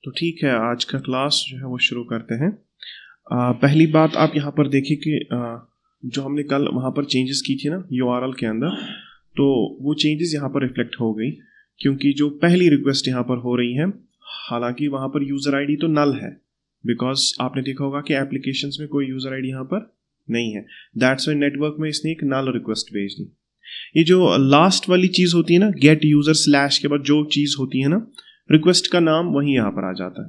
तो ठीक है, आज का क्लास जो है वो शुरू करते हैं। पहली बात आप यहाँ पर देखिए कि जो हमने कल वहाँ पर चेंजेस की थी ना URL के अंदर, तो वो चेंजेस यहाँ पर रिफ्लेक्ट हो गई, क्योंकि जो पहली रिक्वेस्ट यहाँ पर हो रही है, हालांकि वहाँ पर यूज़र आईडी तो नल है, बिकॉज आपने देखा होगा कि एप्लीकेशंस में कोई यूज़र आईडी यहाँ पर नहीं है। दैट्स वाई नेटवर्क में इसने एक नल रिक्वेस्ट भेज दी। ये जो लास्ट वाली चीज़ होती है ना, गेट यूज़र स्लैश के बाद जो चीज़ होती है ना, रिक्वेस्ट का नाम वही यहाँ पर आ जाता है।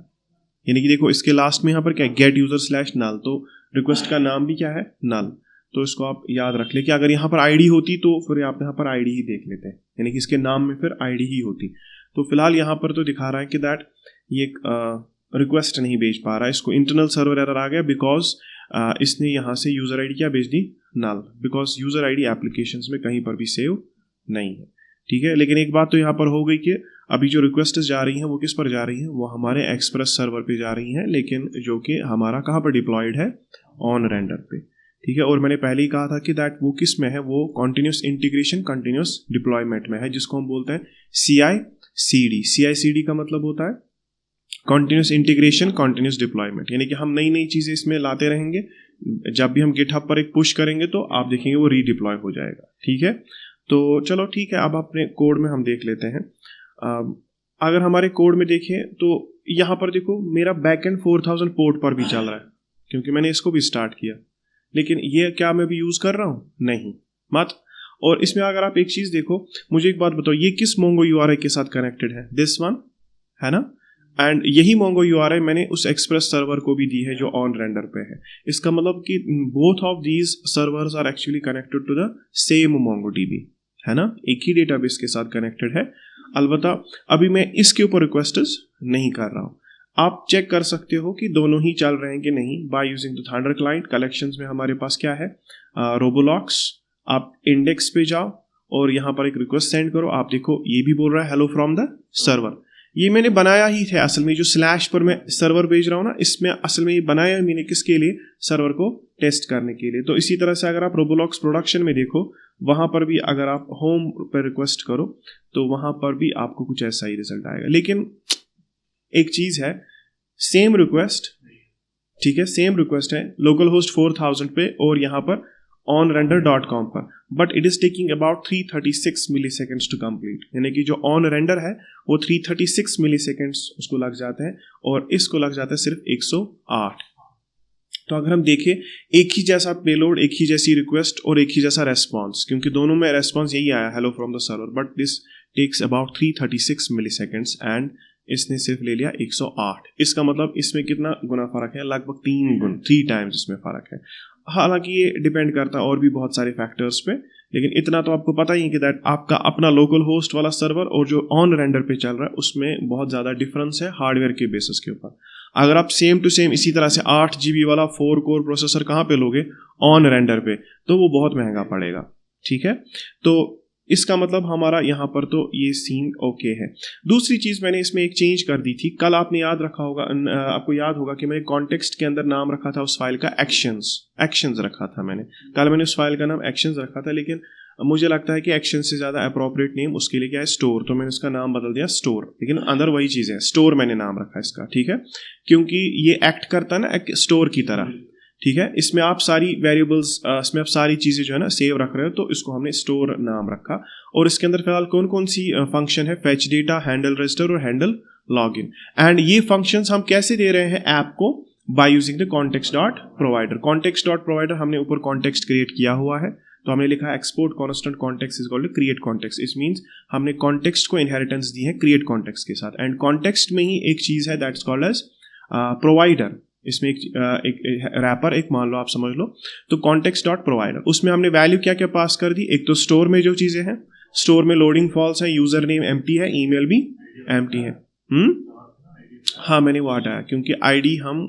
यानी कि देखो इसके लास्ट में यहाँ पर क्या है, गेट यूज़र स्लैश नल, तो रिक्वेस्ट का नाम भी क्या है, नल। तो इसको आप याद रख ले कि अगर यहाँ पर आईडी होती तो फिर आप यहाँ पर आईडी ही देख लेते हैं, यानी कि इसके नाम में फिर आईडी ही होती। तो फिलहाल यहाँ पर तो दिखा रहा है कि दैट ये रिक्वेस्ट नहीं भेज पा रहा है, इसको इंटरनल सर्वर एरर आ गया, बिकॉज इसने यहाँ से यूज़र आईडी क्या भेज दी, नल, बिकॉज यूज़र आईडी एप्लीकेशंस में कहीं पर भी सेव नहीं है। ठीक है, लेकिन एक बात तो यहाँ पर हो गई कि अभी जो रिक्वेस्ट जा रही हैं वो किस पर जा रही हैं, वो हमारे एक्सप्रेस सर्वर पे जा रही हैं, लेकिन जो कि हमारा कहाँ पर डिप्लॉयड है, ऑन रेंडर पे। ठीक है, और मैंने पहले ही कहा था कि दैट वो किस में है, वो कॉन्टिन्यूस इंटीग्रेशन कॉन्टिन्यूस डिप्लॉयमेंट में है, जिसको हम बोलते हैं CI/CD। CI/CD का मतलब होता है कॉन्टिन्यूस इंटीग्रेशन कॉन्टिन्यूस डिप्लॉयमेंट, यानी कि हम नई नई चीज़ें इसमें लाते रहेंगे। जब भी हम गिटहब पर एक पुश करेंगे तो आप देखेंगे वो रीडिप्लॉय हो जाएगा। ठीक है, तो चलो ठीक है, अब अपने कोड में हम देख लेते हैं। अगर हमारे कोड में देखें तो यहाँ पर देखो मेरा बैकएंड 4000 पोर्ट पर भी चल रहा है, क्योंकि मैंने इसको भी स्टार्ट किया, लेकिन ये क्या मैं भी यूज़ कर रहा हूँ, नहीं मत। और इसमें अगर आप एक चीज़ देखो, मुझे एक बात बताओ, ये किस मोंगो URI के साथ कनेक्टेड है, दिस वन है ना, एंड यही मोंगो URI मैंने उस एक्सप्रेस सर्वर को भी दी है जो ऑन रेंडर पे है। इसका मतलब कि both of these servers are actually connected to the same MongoDB, है ना, एक ही डेटाबेस के साथ कनेक्टेड है। अलबत्ता अभी मैं इसके ऊपर रिक्वेस्ट्स नहीं कर रहा हूँ। आप चेक कर सकते हो कि दोनों ही चल रहे हैं कि नहीं by using the thunder client. Collections में हमारे पास क्या है, रोबोलॉक्स। आप इंडेक्स पे जाओ और यहाँ पर एक रिक्वेस्ट सेंड करो, आप देखो ये भी बोल रहा है हेलो फ्रॉम द सर्वर। ये मैंने बनाया ही थे असल में, जो स्लैश पर मैं सर्वर भेज रहा हूँ ना, इसमें असल में ये बनाया मैंने किसके लिए, सर्वर को टेस्ट करने के लिए। तो इसी तरह से अगर आप रोबोलॉक्स प्रोडक्शन में देखो, वहाँ पर भी अगर आप होम पर रिक्वेस्ट करो तो वहाँ पर भी आपको कुछ ऐसा ही रिजल्ट आएगा। लेकिन एक चीज़ है, सेम रिक्वेस्ट, ठीक है, सेम रिक्वेस्ट है लोकल होस्ट 4000 पे और यहाँ पर onrender.com पर, but it is taking about 336 milliseconds to complete, यानी कि जो ऑन रेंडर है वो 336 मिली सेकेंड्स उसको लग जाते हैं और इसको लग जाता है सिर्फ 108। तो अगर हम देखें, एक ही जैसा पेलोड, एक ही जैसी रिक्वेस्ट और एक ही जैसा रेस्पॉन्स, क्योंकि दोनों में रेस्पॉन्स यही आया hello from the server, but this takes about 336 milliseconds and इसने सिर्फ ले लिया 108। इसका मतलब इसमें कितना गुना फ़र्क है, लगभग 3 टाइम्स इसमें फ़र्क है। हालांकि ये डिपेंड करता है और भी बहुत सारे फैक्टर्स पे, लेकिन इतना तो आपको पता ही है कि दैट आपका अपना लोकल होस्ट वाला सर्वर और जो ऑन रेंडर पे चल रहा है उसमें बहुत ज़्यादा डिफरेंस है हार्डवेयर के बेसिस के ऊपर। अगर आप सेम टू सेम इसी तरह से 8 GB वाला 4 कोर प्रोसेसर कहाँ पे लोगे, ऑन रेंडर पे, तो वो बहुत महंगा पड़ेगा। ठीक है, तो इसका मतलब हमारा यहाँ पर तो ये सीन ओके है। दूसरी चीज़ मैंने इसमें एक चेंज कर दी थी, कल आपने याद रखा होगा, आपको याद होगा कि मैंने कॉन्टेक्स्ट के अंदर नाम रखा था उस फाइल का एक्शंस रखा था मैंने कल मैंने उस फाइल का नाम एक्शंस रखा था, लेकिन मुझे लगता है कि एक्शन से ज़्यादा अप्रोप्रिएट नेम उसके लिए क्या है, स्टोर, तो मैंने इसका नाम बदल दिया स्टोर, लेकिन अंदर वही चीज़ है, स्टोर मैंने नाम रखा इसका। ठीक है, क्योंकि ये एक्ट करता है ना एक स्टोर की तरह। ठीक है, इसमें आप सारी वेरिएबल्स, इसमें आप सारी चीज़ें जो है ना सेव रख रहे हो, तो इसको हमने स्टोर नाम रखा। और इसके अंदर फिलहाल कौन कौन सी फंक्शन है, फेच डेटा, हैंडल रजिस्टर और हैंडल लॉगिन। एंड ये फंक्शंस हम कैसे दे रहे हैं ऐप को, by using the context.provider। context.provider हमने ऊपर कॉन्टेक्स्ट क्रिएट किया हुआ है, तो हमने लिखा है export constant context is equal to create context. इस मीन्स हमने कॉन्टेक्स्ट को इनहेरिटेंस दी है क्रिएट कॉन्टेक्स्ट के साथ, एंड कॉन्टेक्स्ट में ही एक चीज़ है दैट्स कॉल्ड एज प्रोवाइडर। इसमें एक रैपर, एक मान लो, आप समझ लो, तो context.provider, उसमें हमने वैल्यू क्या क्या पास कर दी। एक तो स्टोर में जो चीज़ें हैं, स्टोर में लोडिंग फॉल्स है, यूज़र नेम एम्प्टी है, ईमेल भी एम्प्टी है। हाँ, मैंने वो हटाया क्योंकि आईडी हम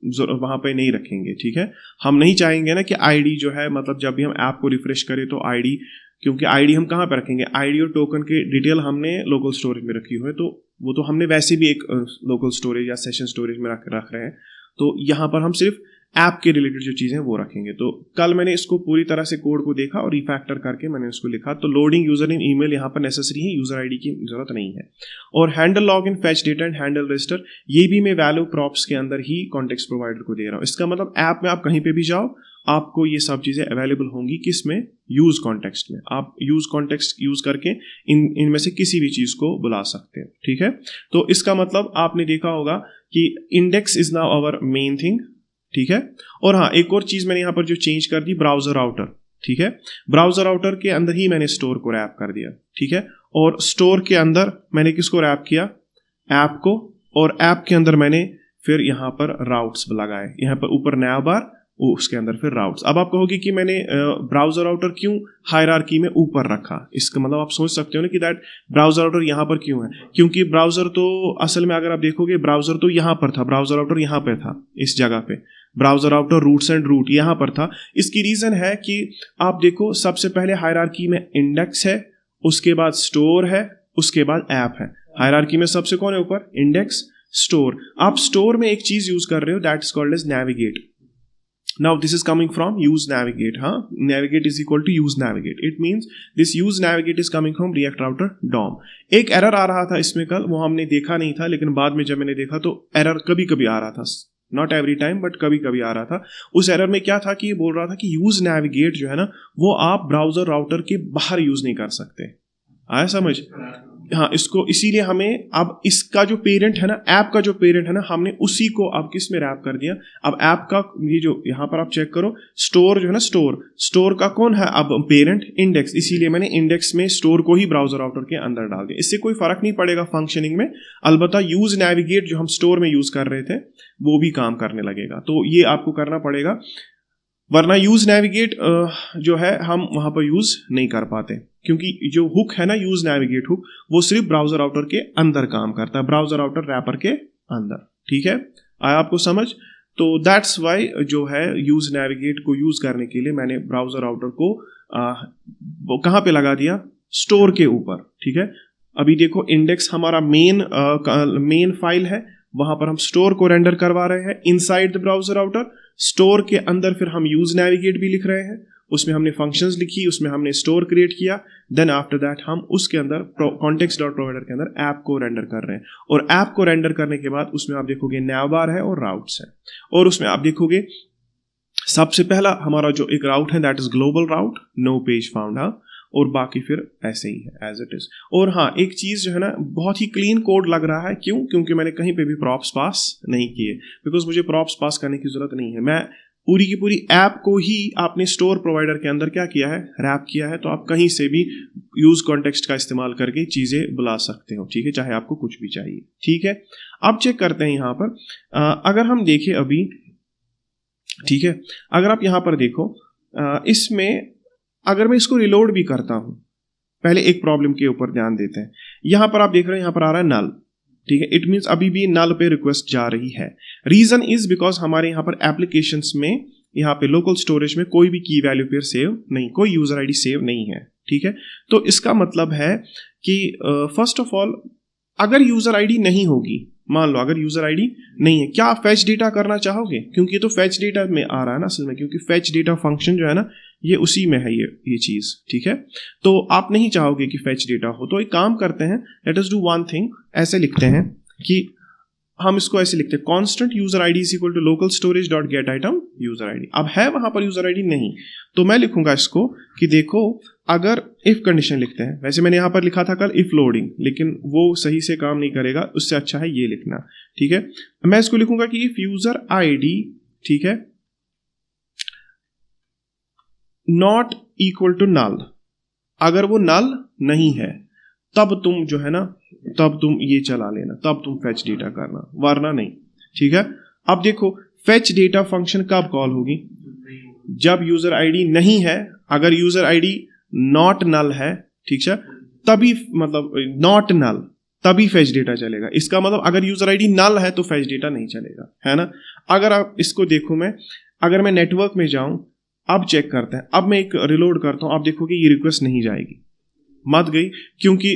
वहाँ पे नहीं रखेंगे। ठीक है, हम नहीं चाहेंगे ना कि आईडी जो है, मतलब जब भी हम ऐप को रिफ्रेश करें तो आईडी, क्योंकि आईडी हम कहाँ पे रखेंगे, आईडी और टोकन की डिटेल हमने लोकल स्टोरेज में रखी हुई है, तो वो तो हमने वैसे भी एक लोकल स्टोरेज या सेशन स्टोरेज में रख रहे हैं। तो यहाँ पर हम सिर्फ ऐप के रिलेटेड जो चीज़ें वो रखेंगे। तो कल मैंने इसको पूरी तरह से कोड को देखा और रिफैक्टर करके मैंने इसको लिखा। तो लोडिंग यूजर नेम ईमेल यहाँ पर नेसेसरी है, यूजर आईडी की जरूरत नहीं है। और handle login, fetch data and handle register, ये भी मैं वैल्यू प्रॉप्स के अंदर ही कॉन्टेक्स्ट प्रोवाइडर को दे रहा हूँ। इसका मतलब ऐप में आप कहीं पे भी जाओ, आपको ये सब चीज़ें अवेलेबल होंगी। किस में? यूज कॉन्टेक्स्ट में। आप यूज कॉन्टेक्स्ट यूज करके इनमें से किसी भी चीज़ को बुला सकते हैं, ठीक है। तो इसका मतलब आपने देखा होगा कि index is now our main thing, ठीक है। और हाँ, एक और चीज़ मैंने यहाँ पर जो चेंज कर दी, ब्राउजर राउटर, ठीक है। ब्राउजर राउटर के अंदर ही मैंने स्टोर को रैप कर दिया, ठीक है। और स्टोर के अंदर मैंने किसको रैप किया? ऐप को। और ऐप के अंदर मैंने फिर यहाँ पर राउट्स लगाए, यहाँ पर ऊपर नया बार, उसके अंदर फिर राउट्स। अब आप कहोगे कि मैंने ब्राउजर राउटर क्यों हायरार्की में ऊपर रखा? इसका मतलब आप सोच सकते हो ना कि दैट ब्राउजर राउटर यहाँ पर क्यों है, क्योंकि ब्राउजर तो असल में अगर आप देखोगे ब्राउजर तो यहाँ पर था, ब्राउजर राउटर यहाँ पे था, इस जगह पे browser router routes and route यहाँ पर था। इसकी रीजन है कि आप देखो सबसे पहले हायरार्की में इंडेक्स है, उसके बाद स्टोर है, उसके बाद ऐप है। हायरार्की में सबसे कौन है ऊपर? Index, store. आप स्टोर में एक चीज यूज कर रहे हो, that is called as navigate. Now this is coming from use navigate, huh? Navigate is equal to use navigate. It means this use navigate is coming from React Router DOM. एक error आ रहा था इसमें कल, वो हमने देखा नहीं था, लेकिन बाद में जब मैंने देखा तो एरर कभी कभी आ रहा था, नॉट एवरी टाइम बट कभी कभी आ रहा था। उस एरर में क्या था कि ये बोल रहा था कि यूज नेविगेट जो है ना, वो आप ब्राउजर राउटर के बाहर यूज नहीं कर सकते। आया समझ? हाँ, इसको इसीलिए हमें अब इसका जो पेरेंट है ना, ऐप का जो पेरेंट है ना, हमने उसी को अब किस में रैप कर दिया। अब ऐप का ये जो यहाँ पर आप चेक करो, स्टोर जो है ना, स्टोर का कौन है अब पेरेंट? इंडेक्स। इसीलिए मैंने इंडेक्स में स्टोर को ही ब्राउजर राउटर के अंदर डाल दिया। इससे कोई फर्क नहीं पड़ेगा फंक्शनिंग में, अलबत्ता यूज नेविगेट जो हम स्टोर में यूज कर रहे थे वो भी काम करने लगेगा। तो ये आपको करना पड़ेगा, वरना यूज नेविगेट जो है हम वहां पर यूज नहीं कर पाते, क्योंकि जो हुक है ना, यूज नेविगेट हुक, वो सिर्फ ब्राउजर राउटर के अंदर काम करता है, ब्राउजर राउटर रैपर के अंदर, ठीक है। आया आपको समझ? तो दैट्स वाई जो है यूज नेविगेट को यूज करने के लिए मैंने ब्राउजर राउटर को कहाँ पे लगा दिया? स्टोर के ऊपर, ठीक है। अभी देखो इंडेक्स हमारा मेन फाइल है, वहां पर हम स्टोर को रेंडर करवा रहे हैं inside the browser router. Store के अंदर फिर हम यूज नेविगेट भी लिख रहे हैं, उसमें हमने फंक्शंस लिखी, उसमें हमने स्टोर क्रिएट किया। देन आफ्टर दैट हम उसके अंदर कॉन्टेक्स्ट डॉट प्रोवाइडर के अंदर ऐप को रेंडर कर रहे हैं। और ऐप को रेंडर करने के बाद उसमें आप देखोगे नैवबार है और राउट्स है। और उसमें आप देखोगे सबसे पहला हमारा जो एक राउट है, that is global route, no page found, हाँ। और बाकी फिर ऐसे ही है एज इट इज। और हाँ, एक चीज जो है ना, बहुत ही क्लीन कोड लग रहा है। क्यों? क्योंकि मैंने कहीं पे भी प्रॉप्स पास नहीं किए, बिकॉज मुझे प्रॉप्स पास करने की जरूरत नहीं है। मैं पूरी की पूरी ऐप को ही आपने स्टोर प्रोवाइडर के अंदर क्या किया है? रैप किया है। तो आप कहीं से भी यूज कॉन्टेक्स्ट का इस्तेमाल करके चीजें बुला सकते हो, ठीक है, चाहे आपको कुछ भी चाहिए, ठीक है। अब चेक करते हैं यहाँ पर, अगर हम देखें अभी, ठीक है, अगर आप यहाँ पर देखो, इसमें अगर मैं इसको रिलोड भी करता हूं, पहले एक प्रॉब्लम के ऊपर ध्यान देते हैं। यहां पर आप देख रहे हैं, यहां पर आ रहा है नल, ठीक है। इट मींस अभी भी नल पे रिक्वेस्ट जा रही है। रीजन इज बिकॉज हमारे यहां पर एप्लीकेशंस में, यहां पे लोकल स्टोरेज में कोई भी की वैल्यू पेयर सेव नहीं, कोई यूजर आईडी सेव नहीं है, ठीक है। तो इसका मतलब है कि फर्स्ट ऑफ ऑल, अगर यूजर आईडी नहीं होगी, मान लो अगर यूजर आईडी नहीं है, क्या फैच डेटा करना चाहोगे? क्योंकि ये तो फैच डेटा में आ रहा है ना असल में, क्योंकि फैच डेटा फंक्शन जो है ना, ये उसी में है ये चीज, ठीक है। तो आप नहीं चाहोगे कि फैच डेटा हो, तो एक काम करते हैं, let us do one thing. ऐसे लिखते हैं कि हम इसको ऐसे लिखते हैं, constant user ID is equal to local storage dot get item user ID. अब है वहां पर यूजर आईडी नहीं, तो मैं लिखूंगा इसको कि देखो, अगर इफ कंडीशन लिखते हैं, वैसे मैंने यहां पर लिखा था कल इफ लोडिंग, लेकिन वो सही से काम नहीं करेगा, उससे अच्छा है ये लिखना, ठीक है। मैं इसको लिखूंगा कि इफ यूजर आईडी, ठीक है, नॉट इक्वल टू नल, अगर वो नल नहीं है तब तुम जो है ना, तब तुम ये चला लेना, तब तुम फेच डेटा करना, वरना नहीं, ठीक है। अब देखो, फेच डेटा फंक्शन कब कॉल होगी? जब यूजर आईडी नहीं है। अगर यूजर आईडी नॉट नल है, ठीक है, तभी, मतलब नॉट नल, तभी फेच डेटा चलेगा। इसका मतलब अगर यूजर आईडी नल है तो फेच डेटा नहीं चलेगा, है ना। अगर आप इसको देखो, अगर मैं नेटवर्क में जाऊं, अब चेक करते हैं, अब मैं एक रिलोड करता हूं, आप देखोगे ये रिक्वेस्ट नहीं जाएगी, मत गई, क्योंकि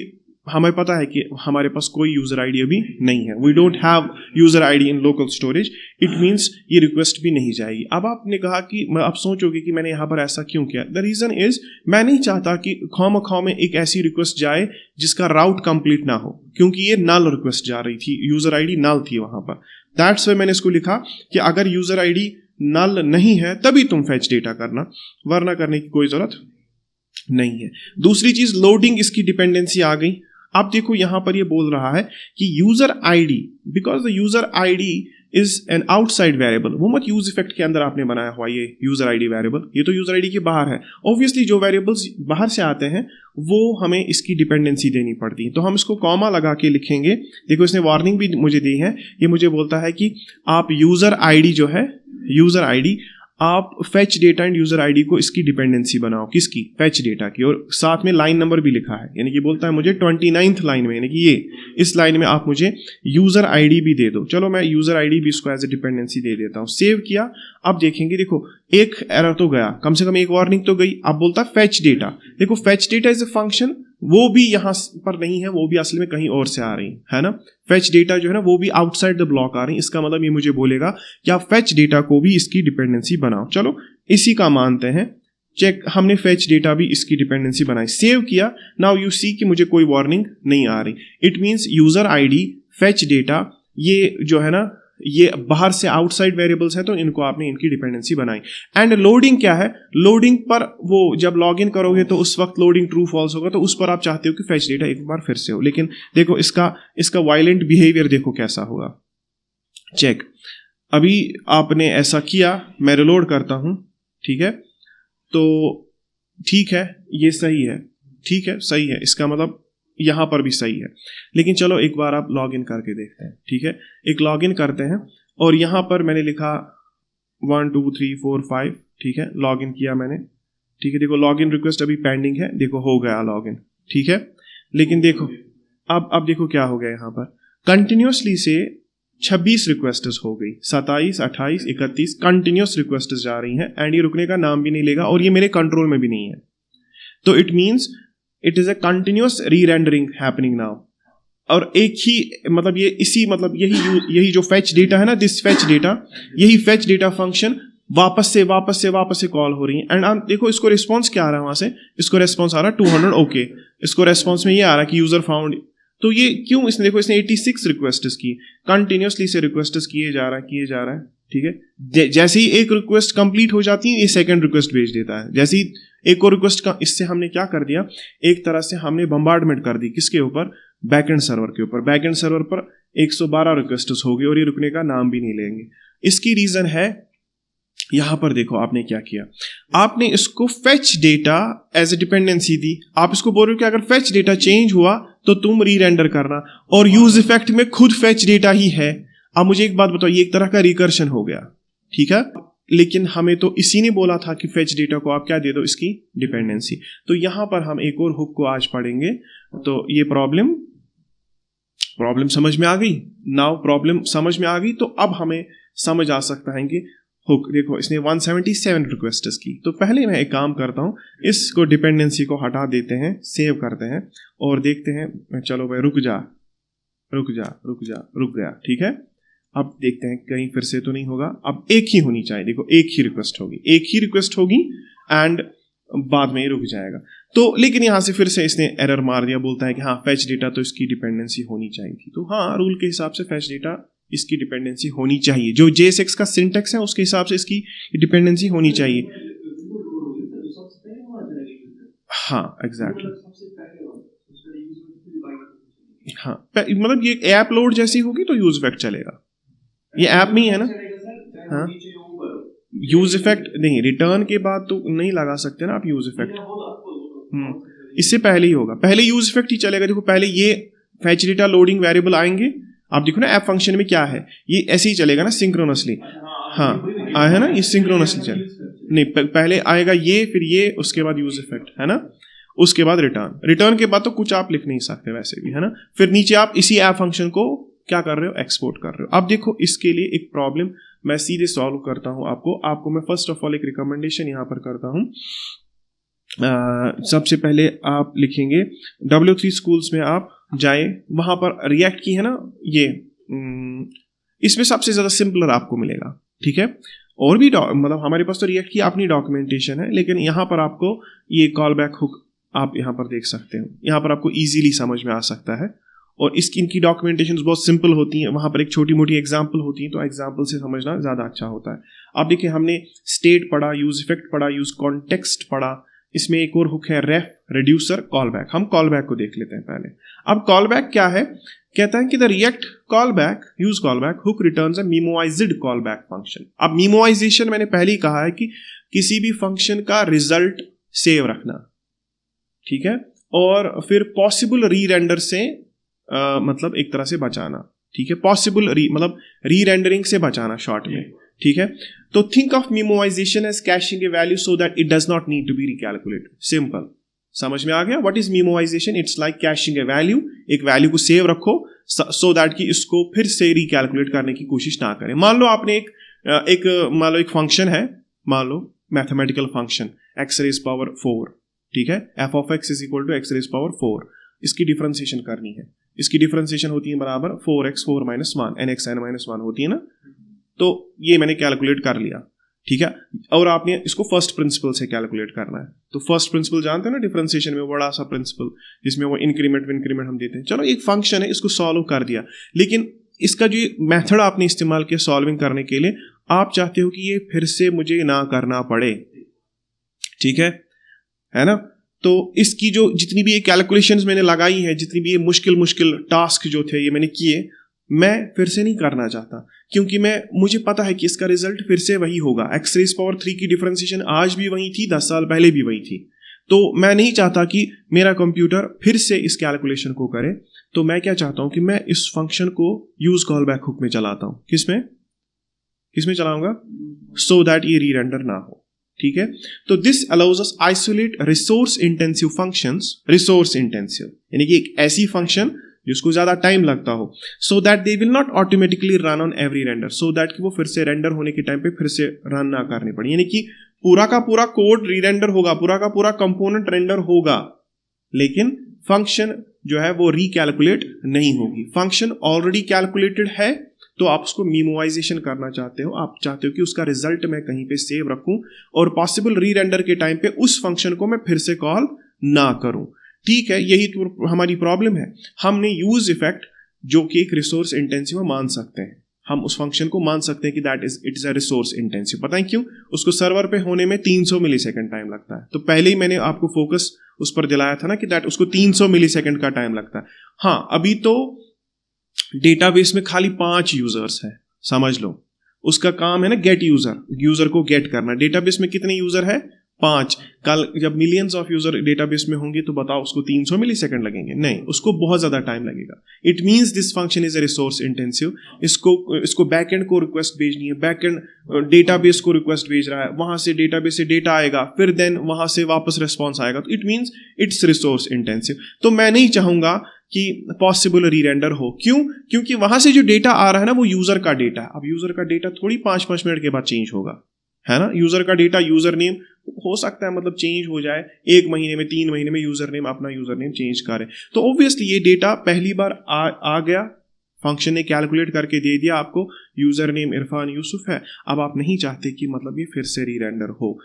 हमें पता है कि हमारे पास कोई यूजर आईडी अभी नहीं है, we don't have user ID in local storage, it means ये रिक्वेस्ट भी नहीं जाएगी। अब आपने कहा कि आप सोचोगे कि मैंने यहाँ पर ऐसा क्यों किया। द रीजन इज मैं नहीं चाहता कि खामखा में एक ऐसी रिक्वेस्ट जाए जिसका राउट कंप्लीट ना हो, क्योंकि ये नल रिक्वेस्ट जा रही थी, यूजर आईडी नल थी वहां पर। दैट्स व्हाई मैंने इसको लिखा कि अगर यूजर आईडी नल नहीं है तभी तुम फेच डेटा करना, वरना करने की कोई जरूरत नहीं है। दूसरी चीज, लोडिंग इसकी डिपेंडेंसी आ गई। अब देखो यहां पर ये बोल रहा है कि user ID, because the user ID is an outside variable, वो मत यूज इफेक्ट के अंदर आपने बनाया हुआ ये यूजर आईडी वेरिएबल, ये तो यूजर आईडी के बाहर है। ऑब्वियसली जो वेरिएबल्स बाहर से आते हैं वो हमें इसकी डिपेंडेंसी देनी पड़ती है, तो हम इसको कॉमा लगा के लिखेंगे। देखो इसने वार्निंग भी मुझे दी है, ये मुझे बोलता है कि आप यूजर आईडी जो है, यूजर आईडी आप fetch data and user ID को इसकी डिपेंडेंसी बनाओ, किसकी, फेच डेटा की, और साथ में लाइन नंबर भी लिखा है, यानी कि बोलता है मुझे 29th लाइन में, यानी कि ये इस लाइन में आप मुझे यूजर आईडी भी दे दो। चलो मैं यूजर आईडी भी इसको एज ए डिपेंडेंसी दे देता हूं। सेव किया। अब देखेंगे, देखो एक एरर तो गया, कम से कम एक वार्निंग तो गई। अब बोलता है फेच डेटा। देखो fetch data is a function, वो भी यहां पर नहीं है, वो भी असल में कहीं और से आ रही है ना। फेच डेटा जो है ना वो भी आउटसाइड द ब्लॉक आ रही है, इसका मतलब ये मुझे बोलेगा कि आप फेच डेटा को भी इसकी डिपेंडेंसी बनाओ। चलो इसी का मानते हैं, चेक, हमने फेच डेटा भी इसकी डिपेंडेंसी बनाई, सेव किया। नाउ यू सी कि मुझे कोई वार्निंग नहीं आ रही। It means user ID, fetch data, ये जो है ना ये बाहर से आउटसाइड वेरिएबल्स हैं, तो इनको आपने इनकी डिपेंडेंसी बनाई। एंड लोडिंग क्या है, लोडिंग पर वो जब लॉग इन करोगे तो उस वक्त लोडिंग ट्रू फॉल्स होगा, तो उस पर आप चाहते हो कि फेच डेटा एक बार फिर से हो। लेकिन देखो इसका वायलेंट बिहेवियर देखो कैसा होगा। चेक, अभी आपने ऐसा किया, मैं रिलोड करता हूं, ठीक है, तो ठीक है, ये सही है, ठीक है, सही है, इसका मतलब यहां पर भी सही है। लेकिन चलो एक बार आप लॉग इन करके देखते हैं, ठीक है। एक लॉग इन करते हैं और यहां पर मैंने लिखा 1 2 3 4 5, ठीक है, लॉग इन किया मैंने, ठीक है। देखो लॉग इन रिक्वेस्ट अभी पेंडिंग है, देखो हो गया लॉग इन, ठीक है। लेकिन देखो अब देखो क्या हो गया, यहां पर कंटिन्यूसली से 26 रिक्वेस्ट्स हो गई, 27 28 31 कंटिन्यूस रिक्वेस्ट्स जा रही हैं, एंड ये रुकने का नाम भी नहीं लेगा, और ये मेरे कंट्रोल में भी नहीं है। तो it means it is a continuous re-rendering happening now. और एक ही मतलब ये इसी मतलब यही जो फेच डेटा है ना, दिस फेच डेटा, यही फेच डेटा फंक्शन वापस से कॉल हो रही है। एंड देखो इसको रिस्पॉन्स क्या आ रहा है वहां से, इसको रिस्पॉन्स आ रहा है 200 ओके, इसको रिस्पॉन्स में ये आ रहा है कि यूजर फाउंड। तो ये क्यों, इसने देखो इसने 86 रिक्वेस्ट्स की, कंटिन्यूसली से रिक्वेस्ट्स किए जा रहा है, ठीक है। जैसे ही एक रिक्वेस्ट कंप्लीट हो जाती है, ये सेकंड रिक्वेस्ट भेज देता है। जैसे ही एक और रिक्वेस्ट का, इससे हमने क्या कर दिया, एक तरह से हमने बम्बार्डमेंट कर दी, किसके ऊपर, बैकएंड सर्वर के ऊपर। बैकएंड सर्वर पर 112 रिक्वेस्ट्स हो गई और ये रुकने का नाम भी नहीं लेंगे। इसकी रीजन है, यहां पर देखो आपने क्या किया, आपने इसको fetch data as a dependency दी। आप इसको बोल रहे हो कि अगर फेच डेटा चेंज हुआ तो तुम री-रेंडर करना, और यूज इफेक्ट में खुद फेच डेटा ही है। अब मुझे एक बात बताओ, ये एक तरह का रिकर्शन हो गया, ठीक है। लेकिन हमें तो इसी ने बोला था कि फेच डेटा को आप क्या दे दो, इसकी डिपेंडेंसी। तो यहां पर हम एक और हुक को आज पढ़ेंगे। तो ये प्रॉब्लम समझ में आ गई। नाउ प्रॉब्लम समझ में आ गई, तो अब हमें समझ आ सकता है कि हुक, देखो इसने 177 रिक्वेस्ट्स की। तो पहले मैं एक काम करता हूं, इसको डिपेंडेंसी को हटा देते हैं, सेव करते हैं और देखते हैं। चलो भाई रुक गया, ठीक है। अब देखते हैं कहीं फिर से तो नहीं होगा। अब एक ही होनी चाहिए, देखो एक ही रिक्वेस्ट होगी एंड बाद में ही रुक जाएगा। तो लेकिन यहां से फिर से इसने एरर मार दिया, बोलता है कि हाँ फेच डेटा तो इसकी डिपेंडेंसी होनी चाहिए थी। तो हाँ, रूल के हिसाब से फेच डेटा इसकी डिपेंडेंसी होनी चाहिए, जो JSX का सिंटेक्स है उसके हिसाब से इसकी डिपेंडेंसी होनी चाहिए। हाँ एग्जैक्टली, हाँ मतलब ये ऐप लोड जैसी होगी तो यूज इफेक्ट चलेगा। ये ऐप में ही है ना, हाँ यूज इफेक्ट नहीं, रिटर्न के बाद तो नहीं लगा सकते ना आप यूज इफेक्ट। इससे पहले ही होगा, पहले यूज इफेक्ट ही चलेगा। देखो पहले ये फेच डेटा लोडिंग वेरिएबल आएंगे, आप देखो ना ऐप फंक्शन में क्या है, ये ऐसे ही चलेगा ना सिंक्रोनसली। हाँ आया है ना, ये सिंक्रोनसली चले, नहीं पहले आएगा ये, फिर ये, उसके बाद यूज इफेक्ट, है ना, उसके बाद रिटर्न के बाद तो कुछ आप लिख नहीं सकते वैसे भी, है ना। फिर नीचे आप इसी ऐप फंक्शन को क्या कर रहे हो, एक्सपोर्ट कर रहे हो। अब देखो इसके लिए एक प्रॉब्लम मैं सीधे सॉल्व करता हूं। आपको मैं फर्स्ट ऑफ ऑल एक रिकमेंडेशन यहां पर करता हूं। सबसे पहले आप लिखेंगे W3 स्कूल्स में आप जाए, वहाँ पर रिएक्ट की है ना ये, इसमें सबसे ज़्यादा सिंपलर आपको मिलेगा, ठीक है। और भी मतलब हमारे पास तो रिएक्ट की अपनी डॉक्यूमेंटेशन है, लेकिन यहाँ पर आपको ये कॉल बैक हुक आप यहाँ पर देख सकते हो, यहाँ पर आपको इजीली समझ में आ सकता है। और इनकी डॉक्यूमेंटेशन बहुत सिंपल होती हैं, वहाँ पर एक छोटी मोटी एग्जाम्पल होती है, तो एग्जाम्पल से समझना ज़्यादा अच्छा होता है। आप देखिए हमने स्टेट पढ़ा, यूज इफेक्ट पढ़ा, यूज कॉन्टेक्स्ट पढ़ा, इसमें एक और हुक है रेफ, रिड्यूसर, कॉल बैक। हम कॉल बैक को देख लेते हैं पहले। अब कॉल बैक क्या है, कहता है कि the React callback use call back hook returns a memoized callback function. अब मिमोआइजेशन मैंने पहले ही कहा है कि किसी भी फंक्शन का रिजल्ट सेव रखना, ठीक है, और फिर पॉसिबल री रेंडर से मतलब एक तरह से बचाना, ठीक है, पॉसिबल मतलब री रेंडरिंग से बचाना शॉर्ट में, ठीक है। तो think of memoization as caching a value so that it does not need to be recalculated. Simple, समझ में आ गया। What is memoization? It's like caching a value, एक वैल्यू को सेव रखो सो दैट कि इसको फिर से रिकैलकुलेट करने की कोशिश ना करें। मान लो आपने एक फंक्शन है, मान लो mathematical function x raise power 4, ठीक है, f of x is equal to x raise power 4, इसकी डिफरेंशिएशन करनी है। इसकी डिफरेंशिएशन होती है बराबर 4x 4 minus 1 nx n minus 1 होती है ना। तो ये मैंने कैलकुलेट कर लिया, ठीक है, और आपने इसको फर्स्ट प्रिंसिपल से कैलकुलेट करना है। तो फर्स्ट प्रिंसिपल जानते हैं ना डिफरेंशिएशन में, बड़ा सा प्रिंसिपल जिसमें वो इंक्रीमेंट हम देते हैं। चलो एक फंक्शन है, इसको सॉल्व कर दिया, लेकिन इसका जो मेथड आपने इस्तेमाल किया सॉल्विंग करने के लिए, आप चाहते हो कि ये फिर से मुझे ना करना पड़े, ठीक है ना। तो इसकी जो जितनी भी ये कैलकुलेशंस मैंने लगाई है, जितनी भी ये मुश्किल टास्क जो थे ये मैंने किए, मैं फिर से नहीं करना चाहता, क्योंकि मुझे पता है कि इसका रिजल्ट फिर से वही होगा। x रेज पावर 3 की डिफरेंशिएशन आज भी वही थी, 10 साल पहले भी वही थी। तो मैं नहीं चाहता कि मेरा कंप्यूटर फिर से इस कैलकुलेशन को करे। तो मैं क्या चाहता हूं कि मैं इस फंक्शन को यूज कॉल बैक हुक में चलाता हूं। किसमें चलाऊंगा? सो दैट ये री रेंडर ना हो, ठीक है। तो this allows us isolate resource intensive functions, resource intensive यानी कि एक ऐसी फंक्शन जिसको ज्यादा टाइम लगता हो, so that they will not automatically run on every render, so that कि वो फिर से रेंडर होने के टाइम पे फिर से रन ना करनी पड़े। यानी कि पूरा का पूरा कोड री रेंडर होगा, पूरा का पूरा कंपोनेंट रेंडर होगा, लेकिन फंक्शन जो है वो रिकैलकुलेट नहीं होगी। फंक्शन ऑलरेडी कैलकुलेटेड है, तो आप उसको मिमोआइजेशन करना चाहते हो, आप चाहते हो कि उसका रिजल्ट मैं कहीं पे सेव रखूं और पॉसिबल री रेंडर के टाइम पे उस फंक्शन को मैं फिर से कॉल ना करूं, ठीक है। यही तो हमारी प्रॉब्लम है। हमने यूज इफेक्ट जो कि एक रिसोर्स इंटेंसिव मान सकते हैं, हम उस फंक्शन को मान सकते हैं कि it is a resource intensive. पता है क्यों? उसको सर्वर पे होने में 300 मिलीसेकंड टाइम लगता है। तो पहले ही मैंने आपको फोकस उस पर दिलाया था ना कि उसको 300 मिलीसेकंड का टाइम लगता है। हाँ, अभी तो डेटाबेस में खाली 5 यूजर्स है, समझ लो। उसका काम है ना गेट यूजर को गेट करना। डेटाबेस में कितने यूजर है? 5। कल जब मिलियंस ऑफ यूजर डेटाबेस में होंगे तो बताओ उसको 300 मिलीसेकंड लगेंगे? नहीं, उसको बहुत ज्यादा टाइम लगेगा। It means this function is a resource intensive. इसको बैकएंड को रिक्वेस्ट भेजनी है, बैकएंड डेटाबेस को रिक्वेस्ट भेज रहा है, वहां से डेटाबेस से डेटा आएगा, फिर देन वहां से वापस रिस्पॉन्स आएगा। तो it means it's resource intensive. तो मैं नहीं चाहूंगा कि पॉसिबल री रेंडर हो। क्यों? क्योंकि वहां से जो डेटा आ रहा है ना वो यूजर का डेटा है। अब यूजर का डेटा थोड़ी 5-5 मिनट के बाद चेंज होगा, है ना। यूजर का डेटा, यूजर नेम हो सकता है मतलब चेंज हो जाए 1 महीने में, 3 महीने में यूजर नेम अपना यूजर नेम चेंज करे। तो ऑब्वियसली ये डेटा पहली बार आ गया, फंक्शन ने कैलकुलेट करके दे दिया आपको, यूजर नेम इरफान यूसुफ है। अब आप नहीं चाहते कि मतलब ये फिर से री रेंडर हो।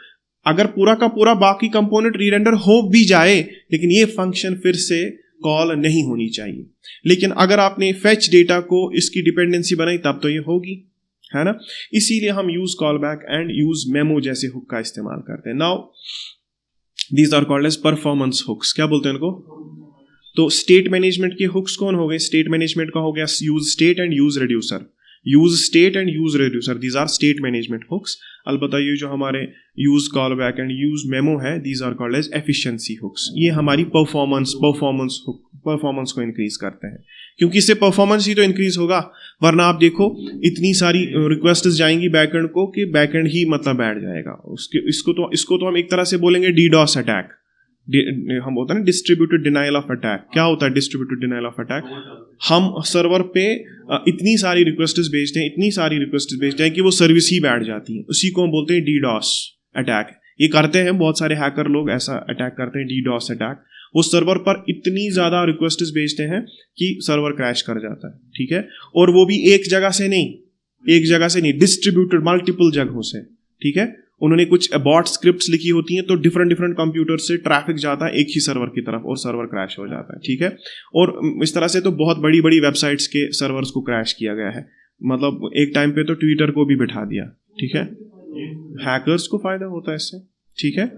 अगर पूरा का पूरा बाकी कंपोनेंट री रेंडर हो भी जाए, लेकिन ये फंक्शन फिर से कॉल नहीं होनी चाहिए। लेकिन अगर आपने फेच डेटा को इसकी डिपेंडेंसी बनाई तब तो ये होगी, है ना। इसीलिए हम use call back and use memo जैसे हुक का इस्तेमाल करते हैं। Now these are called as performance hooks. क्या बोलते हैं इनको? तो स्टेट मैनेजमेंट के हुक्स कौन हो गए? स्टेट मैनेजमेंट का हो गया use state and use reducer. Use state and use reducer, these are state management hooks. अलबत्ता ये जो हमारे use call back and use memo है, these are called as efficiency hooks. ये हमारी परफॉर्मेंस को इंक्रीज करते हैं, क्योंकि इससे परफॉर्मेंस ही तो इंक्रीज होगा। वरना आप देखो इतनी सारी रिक्वेस्ट्स जाएंगी बैकएंड को कि बैकएंड ही मतलब बैठ जाएगा। इसको तो हम एक तरह से बोलेंगे डीडॉस अटैक। हम होता है ना डिस्ट्रीब्यूटेड डिनाइल ऑफ अटैक। क्या होता है डिस्ट्रीब्यूटेड डिनाइल ऑफ अटैक? हम सर्वर पे इतनी सारी रिक्वेस्ट्स भेजते हैं कि वो सर्विस ही बैठ जाती है। उसी को हम बोलते हैं डीडॉस अटैक। ये करते हैं बहुत सारे हैकर लोग, ऐसा अटैक करते हैं, DDoS अटैक। वो सर्वर पर इतनी ज़्यादा रिक्वेस्ट्स भेजते हैं कि सर्वर क्रैश कर जाता है, ठीक है। और वो भी एक जगह से नहीं, डिस्ट्रीब्यूटेड मल्टीपल जगहों से, ठीक है। उन्होंने कुछ बॉट स्क्रिप्ट्स लिखी होती हैं, तो डिफरेंट कंप्यूटर से ट्रैफिक जाता है एक ही सर्वर की तरफ और सर्वर क्रैश हो जाता है, ठीक है। और इस तरह से तो बहुत बड़ी वेबसाइट्स के सर्वर्स को क्रैश किया गया है, मतलब एक टाइम पे तो ट्विटर को भी बिठा दिया, ठीक है। हैकर्स को फायदा होता है इससे, ठीक है।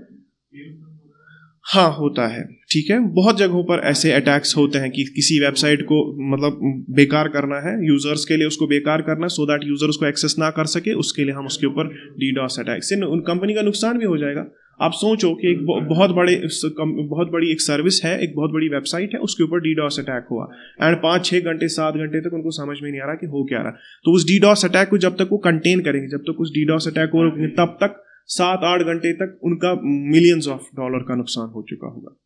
हाँ, होता है, ठीक है। बहुत जगहों पर ऐसे अटैक्स होते हैं कि किसी वेबसाइट को मतलब बेकार करना है यूजर्स के लिए, उसको बेकार करना सो दैट यूजर उसको एक्सेस ना कर सके, उसके लिए हम उसके ऊपर DDoS अटैक से उन कंपनी का नुकसान भी हो जाएगा। आप सोचो कि एक बहुत बड़ी एक सर्विस है, एक बहुत बड़ी वेबसाइट है, उसके ऊपर DDoS अटैक हुआ एंड 5-6 घंटे 7 घंटे तक उनको समझ में नहीं आ रहा कि हो क्या रहा। तो उस DDoS अटैक को जब तक वो कंटेन करेंगे, जब तक उस DDoS अटैक को रोकेंगे, तब तक 7-8 घंटे तक उनका मिलियंस ऑफ डॉलर का नुकसान हो चुका होगा।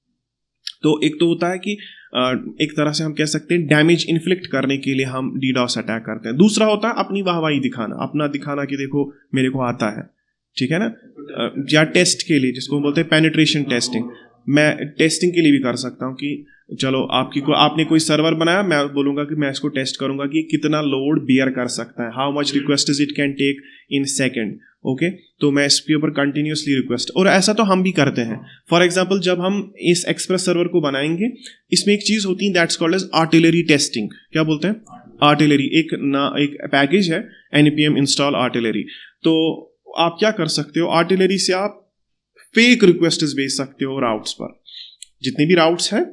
तो एक तो होता है कि एक तरह से हम कह सकते हैं डैमेज इन्फ्लिक्ट करने के लिए हम DDoS अटैक करते हैं। दूसरा होता है अपनी वाहवाही दिखाना, अपना दिखाना कि देखो मेरे को आता है, ठीक है ना। या टेस्ट के लिए, जिसको बोलते हैं पेनिट्रेशन टेस्टिंग, मैं टेस्टिंग के लिए भी कर सकता हूँ कि चलो आपने कोई सर्वर बनाया, मैं बोलूँगा कि मैं इसको टेस्ट करूँगा कि कितना लोड बियर कर सकता है, how much request it can take in second, okay. तो मैं इसके ऊपर कंटिन्यूसली रिक्वेस्ट, और ऐसा तो हम भी करते हैं। फॉर एग्जांपल जब हम इस एक्सप्रेस सर्वर को बनाएंगे, इसमें एक चीज़ होती है that's called as artillery testing. क्या बोलते हैं? आर्टिलरी। एक पैकेज है npm install artillery। तो आप क्या कर सकते हो, आर्टिलरी से आप फेक रिक्वेस्ट्स भेज सकते हो राउट्स पर। जितने भी राउट्स हैं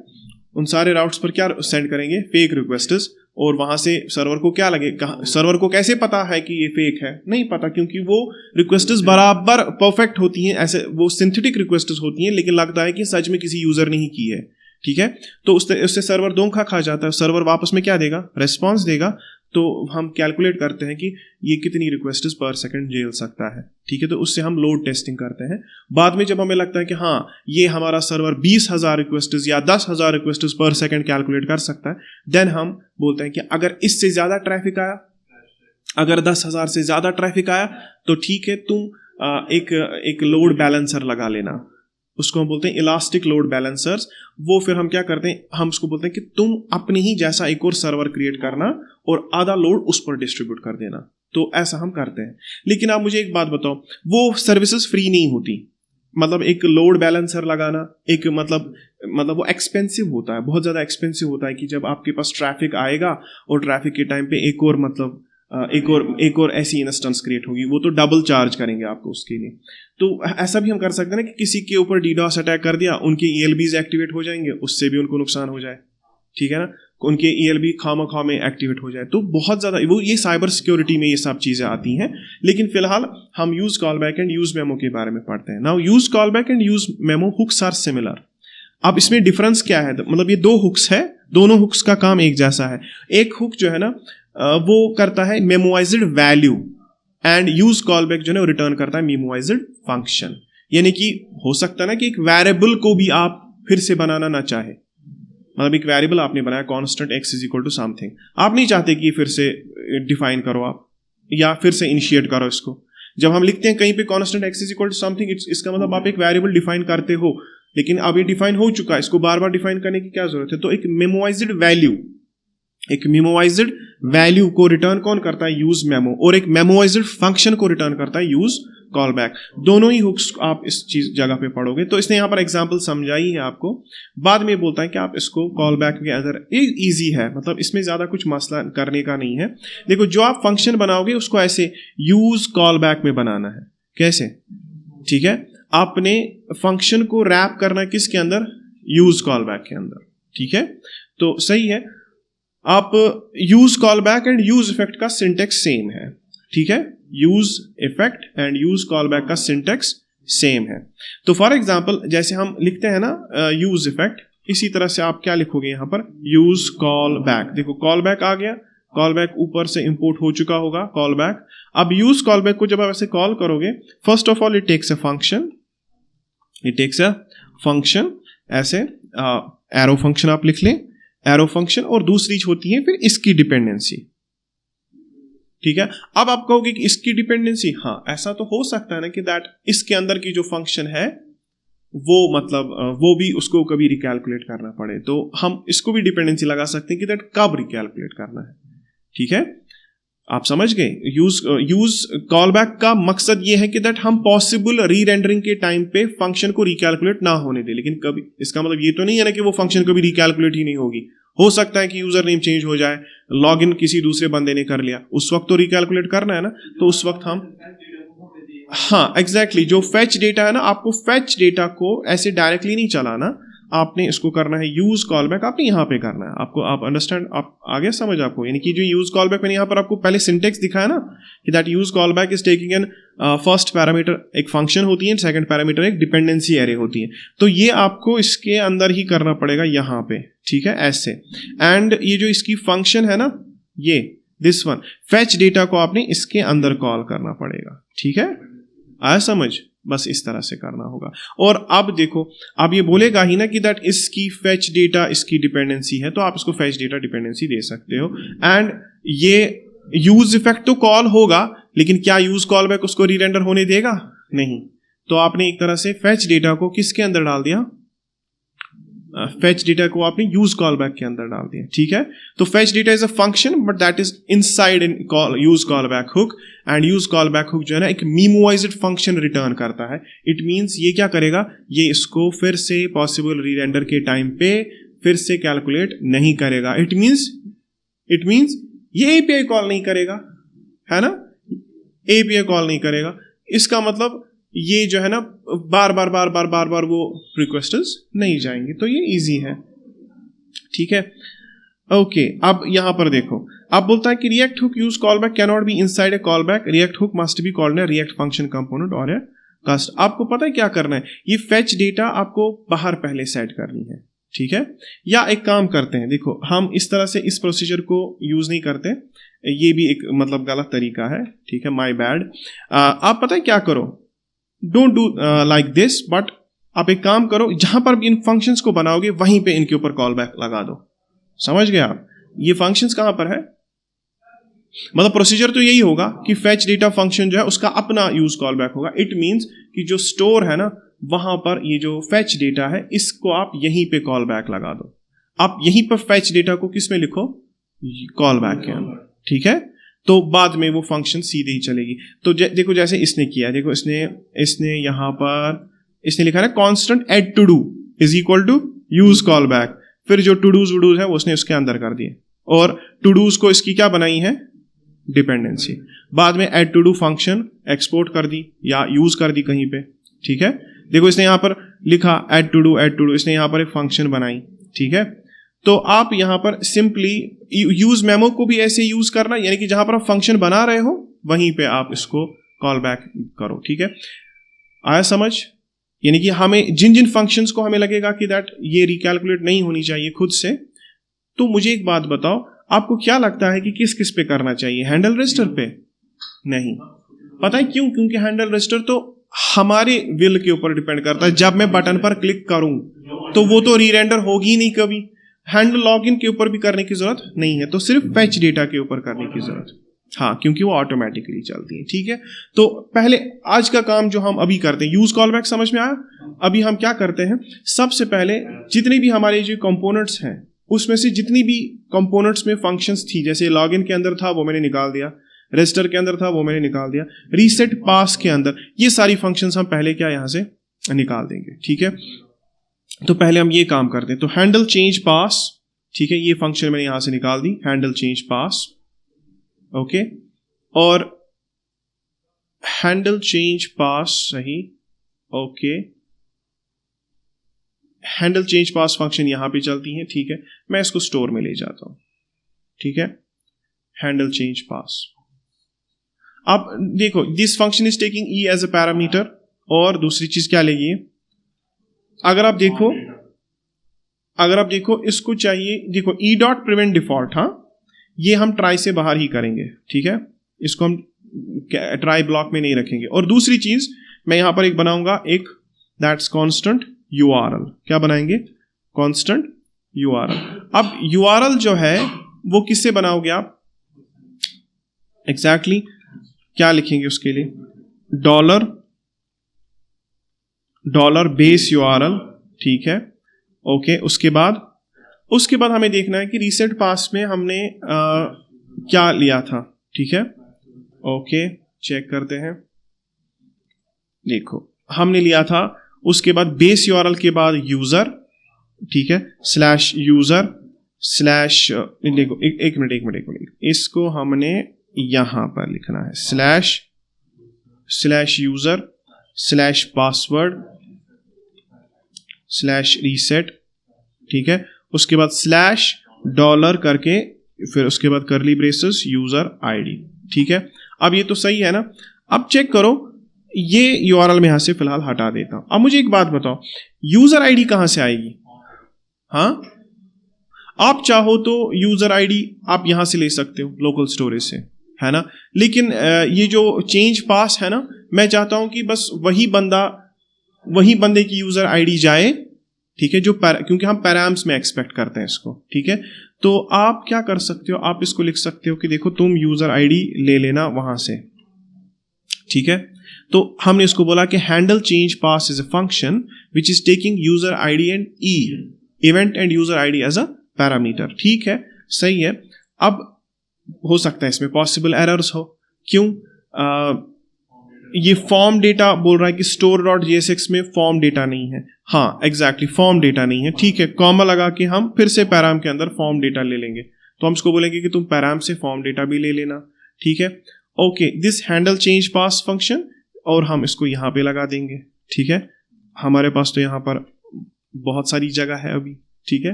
उन सारे राउट्स पर क्या सेंड करेंगे? Fake requests. और वहां से सर्वर को क्या लगे, सर्वर को कैसे पता है कि ये फेक है? नहीं पता, क्योंकि वो रिक्वेस्ट्स बराबर परफेक्ट होती हैं, ऐसे वो सिंथेटिक रिक्वेस्ट्स होती हैं, लेकिन लगता है कि सच में किसी यूजर ने ही की है, ठीक है। तो उससे सर्वर धोखा खा जाता है। सर्वर वापस में क्या देगा? रेस्पॉन्स देगा। तो हम कैलकुलेट करते हैं कि ये कितनी रिक्वेस्ट्स पर सेकंड झेल सकता है, ठीक है। तो उससे हम लोड टेस्टिंग करते हैं। बाद में जब हमें लगता है कि हाँ ये हमारा सर्वर 20,000 रिक्वेस्ट्स या 10,000 रिक्वेस्ट्स पर सेकंड कैलकुलेट कर सकता है, देन हम बोलते हैं कि अगर इससे ज़्यादा ट्रैफिक आया, अगर 10,000 से ज़्यादा ट्रैफिक आया, तो ठीक है, तुम एक लोड बैलेंसर लगा लेना। उसको हम बोलते हैं इलास्टिक लोड बैलेंसर्स। वो फिर हम क्या करते हैं, हम उसको बोलते हैं कि तुम अपने ही जैसा एक और सर्वर क्रिएट करना और आधा लोड उस पर डिस्ट्रीब्यूट कर देना। तो ऐसा हम करते हैं। लेकिन आप मुझे एक बात बताओ, वो सर्विसेज फ्री नहीं होती। मतलब एक लोड बैलेंसर लगाना एक मतलब वो एक्सपेंसिव होता है, बहुत ज़्यादा एक्सपेंसिव होता है कि जब आपके पास ट्रैफिक आएगा और ट्रैफिक के टाइम पे एक और ऐसी इंस्टेंस क्रिएट होगी, वो तो डबल चार्ज करेंगे आपको उसके लिए। तो ऐसा भी हम कर सकते हैं ना कि किसी के ऊपर DDoS अटैक कर दिया, उनके ELBs एक्टिवेट हो जाएंगे, उससे भी उनको नुकसान हो जाए, ठीक है ना। उनके ELB खामा में एक्टिवेट हो जाए। तो बहुत ज़्यादा ये साइबर सिक्योरिटी में ये सब चीज़ें आती हैं। लेकिन फिलहाल हम use callback and use memo के बारे में पढ़ते हैं। Now use callback and use memo hooks are similar. अब इसमें डिफरेंस क्या है? मतलब ये 2 हुक्स है, दोनों हुक्स का काम एक जैसा है। एक हुक जो है ना वो करता है मेमोइज्ड वैल्यू, एंड यूज कॉलबैक जो है वो रिटर्न करता है मेमोइज्ड फंक्शन। यानी कि हो सकता है ना कि एक वेरिएबल को भी आप फिर से बनाना ना चाहे। मतलब एक वेरिएबल आपने बनाया constant x is equal to something, आप नहीं चाहते कि फिर से डिफाइन करो आप या फिर से इनिशिएट करो इसको। जब हम लिखते हैं कहीं पे constant x is equal to something, इसका मतलब आप एक वेरिएबल डिफाइन करते हो, लेकिन अभी डिफाइन हो चुका है, इसको बार बार डिफाइन करने की क्या जरूरत है? तो एक मेमोइज्ड वैल्यू को रिटर्न कौन करता है? Use memo. और एक मेमोइज्ड फंक्शन को रिटर्न करता है यूज कॉलबैक। दोनों ही हुक्स आप इस चीज जगह पे पढ़ोगे। तो इसने यहाँ पर एग्जांपल समझाई है आपको। बाद में बोलता है कि आप इसको कॉलबैक के अंदर इजी है, मतलब इसमें ज्यादा कुछ मसला करने का नहीं है। देखो, जो आप फंक्शन बनाओगे उसको ऐसे यूज कॉलबैक में बनाना है। कैसे? ठीक है, आपने फंक्शन को रैप करना है किसके अंदर? यूज कॉलबैक के अंदर, ठीक है। तो सही है, आप use callback and use effect का सिंटेक्स सेम है, ठीक है। Use effect and use callback का सिंटेक्स सेम है। तो फॉर एग्जांपल जैसे हम लिखते हैं ना यूज इफेक्ट, इसी तरह से आप क्या लिखोगे यहां पर? Use callback. देखो कॉलबैक आ गया, कॉलबैक ऊपर से इंपोर्ट हो चुका होगा कॉलबैक। अब यूज कॉलबैक को जब आप ऐसे कॉल करोगे, first of all it takes a function, ऐसे एरो फंक्शन आप लिख लें, एरो फंक्शन। और दूसरी होती है फिर इसकी डिपेंडेंसी, ठीक है। अब आप कहोगे कि इसकी डिपेंडेंसी, हाँ ऐसा तो हो सकता है ना कि दैट इसके अंदर की जो फंक्शन है वो मतलब वो भी उसको कभी रिकैलकुलेट करना पड़े, तो हम इसको भी डिपेंडेंसी लगा सकते हैं कि दैट कब रिकैलकुलेट करना है। ठीक है, आप समझ गए। यूज कॉलबैक का मकसद ये है कि दैट हम पॉसिबल री रेंडरिंग के टाइम पे फंक्शन को रिकैलकुलेट ना होने दे, लेकिन कभी इसका मतलब ये तो नहीं है ना कि वो फंक्शन कभी रिकैलकुलेट ही नहीं होगी। हो सकता है कि यूजर नेम चेंज हो जाए, लॉग इन किसी दूसरे बंदे ने कर लिया, उस वक्त तो रिकैलकुलेट करना है ना, तो उस वक्त हम, हाँ एग्जैक्टली, जो फेच डेटा है ना, आपको फेच डेटा को ऐसे डायरेक्टली नहीं चलाना, आपने इसको करना है यूज कॉलबैक, आपने यहाँ पे करना है आपको, आप अंडरस्टैंड, आप आगे समझ आपको, यानी कि जो यूज कॉलबैक मैंने यहाँ पर आपको पहले सिंटेक्स दिखाया ना कि that use callback is taking an first parameter एक फंक्शन होती है, सेकंड पैरामीटर एक डिपेंडेंसी एरे होती है, तो ये आपको इसके अंदर ही करना पड़ेगा यहाँ पे। ठीक है, ऐसे। एंड ये जो इसकी फंक्शन है ना, ये दिस वन फेच डेटा को आपने इसके अंदर कॉल करना पड़ेगा। ठीक है, आया समझ, बस इस तरह से करना होगा। और अब देखो, अब ये बोलेगा ही ना कि दैट इसकी फेच डेटा इसकी डिपेंडेंसी है, तो आप इसको फेच डेटा डिपेंडेंसी दे सकते हो। एंड ये यूज इफेक्ट तो कॉल होगा, लेकिन क्या यूज कॉल बैक उसको रीरेंडर होने देगा? नहीं। तो आपने एक तरह से फेच डेटा को किसके अंदर डाल दिया? फेच डेटा को आपने यूज कॉल बैक के अंदर डाल दिया। ठीक है, तो fetch data is a function but that is inside in use call back hook, and use call back hook जो है ना एक मीमोवाइज्ड फंक्शन रिटर्न करता है। इट मींस ये क्या करेगा, ये इसको फिर से पॉसिबल रीरेंडर के टाइम पे फिर से कैलकुलेट नहीं करेगा। इट मींस ये एपीआई कॉल नहीं करेगा, है ना, एपीआई कॉल नहीं करेगा। इसका मतलब ये जो है ना बार बार वो रिक्वेस्ट्स नहीं जाएंगे, तो ये इजी है। ठीक है, ओके। अब यहां पर देखो, अब बोलता है कि react hook use callback can not be inside a callback, react hook must be called in React function component और ए कास्ट। आपको पता है क्या करना है, ये फेच डेटा आपको बाहर पहले सेट करनी है। ठीक है, या एक काम करते हैं, देखो हम इस तरह से इस प्रोसीजर को यूज नहीं करते, ये भी एक मतलब गलत तरीका है। ठीक है, माय बैड। आप पता है क्या करो, don't do like this, but आप एक काम करो, जहां पर भी इन फंक्शंस को बनाओगे वहीं पे इनके ऊपर कॉल बैक लगा दो। समझ गए आप? ये फंक्शंस कहां पर है, मतलब प्रोसीजर तो यही होगा कि फेच डेटा फंक्शन जो है उसका अपना यूज कॉल बैक होगा। इट मींस कि जो स्टोर है ना वहां पर ये जो फेच डेटा है इसको आप यहीं पे कॉल बैक लगा दो। आप यहीं पर फेच डेटा को किस में लिखो, कॉल बैक के अंदर। ठीक है, तो बाद में वो फंक्शन सीधे ही चलेगी। तो देखो जैसे इसने किया, देखो इसने यहां पर इसने लिखा है constant add to do is equal to use call back, फिर जो टू डूज वुडूज है वो उसने उसके अंदर कर दिए, और टू डूज को इसकी क्या बनाई है, डिपेंडेंसी। बाद में add to do function export कर दी या यूज कर दी कहीं पे। ठीक है, देखो इसने यहां पर लिखा एड टू डू, इसने यहां पर एक फंक्शन बनाई। ठीक है, तो आप यहां पर सिंपली यूज मेमो को भी ऐसे यूज करना, यानी कि जहां पर आप फंक्शन बना रहे हो वहीं पे आप इसको कॉल बैक करो। ठीक है, आया समझ? यानी कि हमें जिन जिन फंक्शंस को हमें लगेगा कि दैट ये रिकैलकुलेट नहीं होनी चाहिए खुद से, तो मुझे एक बात बताओ, आपको क्या लगता है कि किस किस पे करना चाहिए, हैंडल रजिस्टर पे? नहीं। पता है क्यों? क्योंकि हैंडल रजिस्टर तो हमारे विल के ऊपर डिपेंड करता है। जब मैं बटन पर क्लिक करूं तो वो तो रीरेंडर होगी नहीं कभी। हैंडल लॉगिन के ऊपर भी करने की जरूरत नहीं है, तो सिर्फ फेच डेटा के ऊपर करने की जरूरत, हाँ, क्योंकि वो ऑटोमेटिकली चलती है। ठीक है, तो पहले आज का काम जो हम अभी करते हैं, यूज कॉल बैक समझ में आया? अभी हम क्या करते हैं, सबसे पहले जितनी भी हमारे जो कंपोनेंट्स हैं उसमें से जितनी भी कंपोनेंट्स में फंक्शंस थी, जैसे लॉगिन के अंदर था वो मैंने निकाल दिया, रजिस्टर के अंदर था वो मैंने निकाल दिया, रीसेट पास के अंदर ये सारी फंक्शंस हम पहले क्या यहां से निकाल देंगे। ठीक है, तो पहले हम ये काम करते हैं। तो हैंडल चेंज पास, ठीक है, ये फंक्शन मैंने यहां से निकाल दी, हैंडल चेंज पास। ओके, और हैंडल चेंज पास सही। ओके, हैंडल चेंज पास फंक्शन यहां पे चलती है। ठीक है, मैं इसको स्टोर में ले जाता हूं। ठीक है, हैंडल चेंज पास। अब देखो, this function is taking e as a parameter, और दूसरी चीज क्या लेगी, अगर आप देखो इसको चाहिए, देखो ई डॉट प्रिवेंट डिफॉल्ट, हाँ ये हम ट्राई से बाहर ही करेंगे। ठीक है, इसको हम ट्राई ब्लॉक में नहीं रखेंगे। और दूसरी चीज मैं यहां पर एक बनाऊंगा, एक दैट्स कांस्टेंट यूआरएल। क्या बनाएंगे? Constant URL. अब यूआरएल जो है वो किससे बनाओगे आप? एग्जैक्टली क्या लिखेंगे उसके लिए, डॉलर बेस यूआरएल, ठीक है, ओके। उसके बाद हमें देखना है कि रीसेट पास में हमने क्या लिया था, ठीक है, ओके, चेक करते हैं। देखो हमने लिया था, उसके बाद बेस यूआरएल के बाद यूजर, ठीक है, स्लैश यूजर स्लैश, देखो एक मिनट, इसको हमने यहां पर लिखना है, slash user slash password slash reset, ठीक है। उसके बाद स्लैश डॉलर करके, फिर उसके बाद करली ब्रेसेस यूजर आईडी, ठीक है। अब ये तो सही है ना। अब चेक करो, ये यूआरएल में यहां से फिलहाल हटा देता हूं। अब मुझे एक बात बताओ, यूजर आईडी कहां से आएगी? हाँ, आप चाहो तो यूजर आईडी आप यहां से ले सकते हो लोकल स्टोरेज से, है ना। लेकिन ये जो चेंज पास है ना, मैं चाहता हूं कि बस वही बंदे की यूजर आईडी जाए, ठीक है, जो क्योंकि हम पैराम्स में एक्सपेक्ट करते हैं इसको, ठीक है। तो आप क्या कर सकते हो, आप इसको लिख सकते हो कि देखो तुम यूजर आईडी ले लेना वहां से, ठीक है। तो हमने इसको बोला कि handle change pass is a function which is taking user ID and event and user ID as a parameter, ठीक है, सही है। अब हो सकता है इसमें पॉसिबल एरर्स हो, क्यों? ये फॉर्म डेटा बोल रहा है कि store.jsx में फॉर्म डेटा नहीं है। हाँ एग्जैक्टली, फॉर्म डेटा नहीं है, ठीक है। कॉमा लगा के हम फिर से पैराम के अंदर फॉर्म डेटा ले लेंगे, तो हम इसको बोलेंगे कि तुम पैराम से फॉर्म डेटा भी ले लेना, ठीक है, okay. This handle change pass function, और हम इसको यहां पे लगा देंगे, ठीक है। हमारे पास तो यहां पर बहुत सारी जगह है अभी, ठीक है।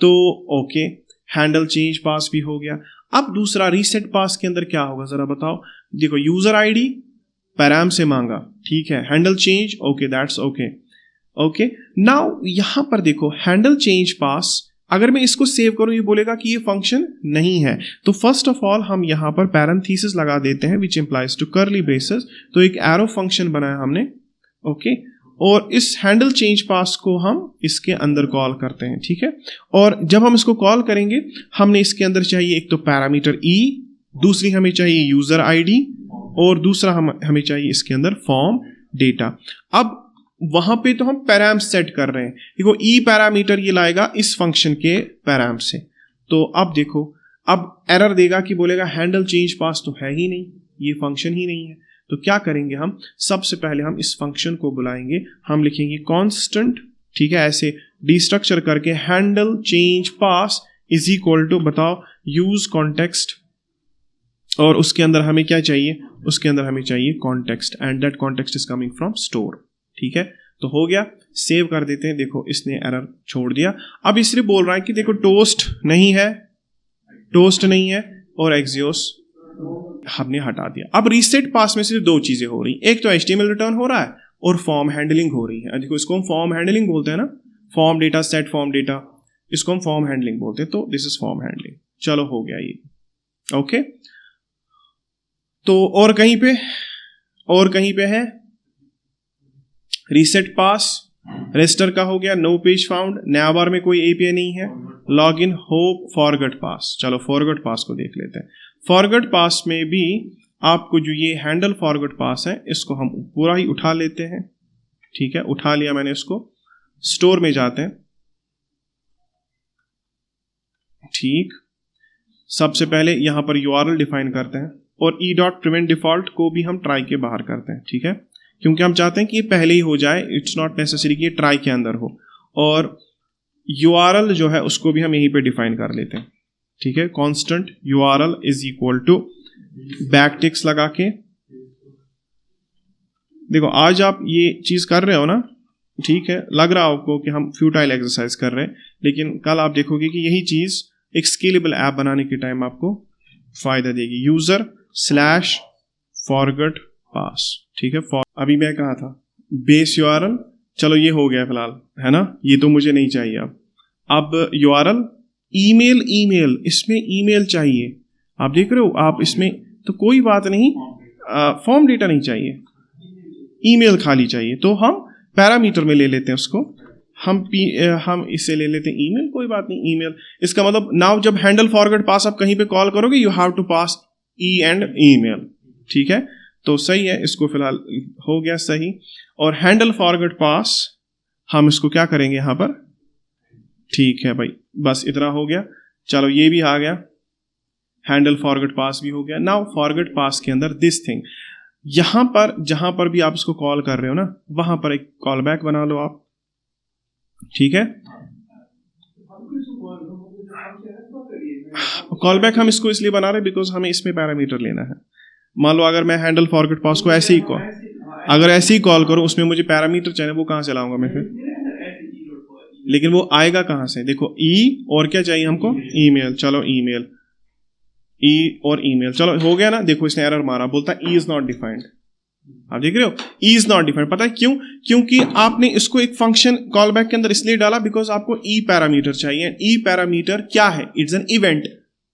तो ओके, हैंडल चेंज पास भी हो गया। अब दूसरा रीसेट पास के अंदर क्या होगा जरा बताओ। देखो यूजर आईडी पैराम से मांगा, ठीक है, handle change, okay, that's okay, okay. Now यहां पर देखो हैंडल चेंज पास, अगर मैं इसको सेव करूं ये बोलेगा कि ये फंक्शन नहीं है। तो फर्स्ट ऑफ ऑल हम यहां पर पैरेंथेसिस लगा देते हैं which implies to curly braces, तो एक एरो फंक्शन बनाया हमने, ओके। और इस हैंडल चेंज पास को हम इसके अंदर कॉल करते हैं, ठीक है। और जब हम इसको कॉल करेंगे, हमने इसके अंदर चाहिए एक तो पैरामीटर ई, दूसरी हमें चाहिए यूजर आईडी, और दूसरा हमें चाहिए इसके अंदर फॉर्म डेटा। अब वहां पे तो हम पैराम सेट कर रहे हैं, देखो ई पैरामीटर ये लाएगा इस फंक्शन के पैराम से। तो अब देखो, अब एरर देगा कि बोलेगा हैंडल चेंज पास तो है ही नहीं, ये फंक्शन ही नहीं है। तो क्या करेंगे हम, सबसे पहले हम इस फंक्शन को बुलाएंगे, हम लिखेंगे कांस्टेंट, ठीक है, ऐसे डिस्ट्रक्चर करके handle change pass is equal to, बताओ, यूज कॉन्टेक्स्ट, और उसके अंदर हमें क्या चाहिए, उसके अंदर हमें चाहिए context, and that context is coming from store, ठीक है। तो हो गया, सेव कर देते हैं। देखो इसने एरर छोड़ दिया। अब इसलिए बोल रहा है कि देखो टोस्ट नहीं है और एक्सियोस हमने हटा दिया। अब रीसेट पास में सिर्फ दो चीजें हो रही, एक तो HTML रिटर्न हो रहा है और फॉर्म हैंडलिंग हो रही है। देखो इसको हम फॉर्म हैंडलिंग बोलते हैं ना, form data set form data, इसको हम फॉर्म हैंडलिंग बोलते हैं। तो दिस इज फॉर्म हैंडलिंग, चलो हो गया ये, ओके। तो और कहीं पे है रीसेट पास, रजिस्टर का हो गया, नो पेज फाउंड, नया बार में कोई एपीआई नहीं है, लॉग इन, होप, फॉरगेट पास। चलो फॉरगेट पास को देख लेते हैं। फॉरगेट पास में भी आपको जो ये हैंडल फॉरगेट पास है, इसको हम पूरा ही उठा लेते हैं, ठीक है, उठा लिया मैंने इसको। स्टोर में जाते हैं, ठीक, सबसे पहले यहां पर यूआरएल डिफाइन करते हैं, और e.prevent डिफॉल्ट को भी हम ट्राई के बाहर करते हैं, ठीक है, क्योंकि हम चाहते हैं कि ये पहले ही हो जाए, इट्स नॉट नेसेसरी कि ये ट्राई के अंदर हो। और यूआरएल जो है उसको भी हम यहीं पे डिफाइन कर लेते हैं, ठीक है, constant URL is equal to backticks लगा के। देखो आज आप ये चीज कर रहे हो ना, ठीक है, लग रहा आपको कि हम फ्यूटाइल एक्सरसाइज कर रहे हैं, लेकिन कल आप देखोगे कि यही चीज एक स्केलेबल ऐप बनाने के टाइम आपको फायदा देगी। यूजर स्लैश फॉरगेट पास, ठीक है। अभी मैं कहा था बेस यूआरएल, चलो ये हो गया फिलहाल, है ना, ये तो मुझे नहीं चाहिए। अब यूआरएल ईमेल, इसमें ईमेल चाहिए, आप देख रहे हो, आप इसमें तो कोई बात नहीं, फॉर्म डेटा नहीं चाहिए, ईमेल खाली चाहिए। तो हम पैरामीटर में ले लेते हैं उसको, हम इसे ले लेते हैं ईमेल, कोई बात नहीं, ईमेल। इसका मतलब नाउ जब हैंडल फॉरगेट पास आप कहीं पे कॉल करोगे, you have to pass e and email, ठीक है। तो सही है, इसको फिलहाल हो गया सही। और हैंडल फॉरगेट पास हम इसको क्या करेंगे यहां पर, ठीक है भाई, बस इतना हो गया। चलो ये भी आ गया, हैंडल फॉरगेट पास भी हो गया। नाउ फॉरगेट पास के अंदर दिस थिंग, यहां पर जहां पर भी आप इसको कॉल कर रहे हो ना, वहां पर एक कॉल बैक बना लो आप, ठीक है। कॉल बैक हम इसको इसलिए बना रहे हैं बिकॉज हमें इसमें पैरामीटर लेना है। मान लो अगर मैं हैंडल फॉरगेट पास को ऐसे ही कॉल, अगर ऐसे ही कॉल करूं, उसमें मुझे पैरामीटर चाहिए, वो कहां से लाऊंगा मैं फिर, लेकिन वो आएगा कहां से, देखो ई और क्या चाहिए हमको, ईमेल। चलो ईमेल, ई और ईमेल, चलो हो गया ना। देखो इसने एरर मारा, बोलता है ई इज नॉट डिफाइंड। आप देख रहे हो, ई इज नॉट डिफाइंड। पता है क्यों, क्योंकि आपने इसको एक फंक्शन कॉल बैक के अंदर इसलिए डाला बिकॉज आपको ई पैरामीटर चाहिए। ई पैरामीटर क्या है, इट्स एन इवेंट।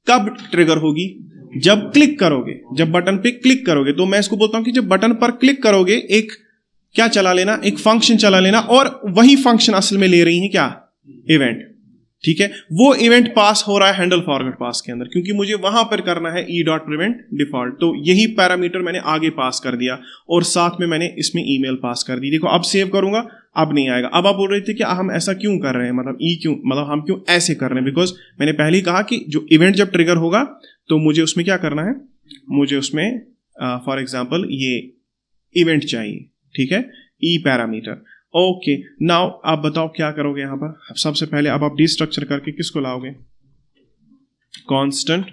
कब ट्रिगर होगी, जब क्लिक करोगे, जब बटन पे क्लिक करोगे। तो मैं इसको बोलता हूं कि जब बटन पर क्लिक करोगे एक क्या चला लेना, एक फंक्शन चला लेना, और वही फंक्शन असल में ले रही है क्या, इवेंट, ठीक है। वो इवेंट पास हो रहा है हैंडल फॉरगेट पास के अंदर, क्योंकि मुझे वहां पर करना है ई डॉट प्रिवेंट डिफॉल्ट। तो यही पैरामीटर मैंने आगे पास कर दिया और साथ में मैंने इसमें ईमेल पास कर दी। देखो अब सेव करूंगा, अब नहीं आएगा। अब आप बोल रहे थे कि हम ऐसा क्यों कर रहे हैं, मतलब ई क्यों, मतलब हम क्यों ऐसे कर रहे हैं, बिकॉज मैंने पहले ही कहा कि जो इवेंट जब ट्रिगर होगा तो मुझे उसमें क्या करना है, मुझे उसमें फॉर एग्जाम्पल ये इवेंट चाहिए, ठीक है, ई पैरामीटर। ओके, नाउ आप बताओ क्या करोगे यहां पर। सबसे पहले अब आप डिस्ट्रक्चर करके किसको लाओगे, कांस्टेंट,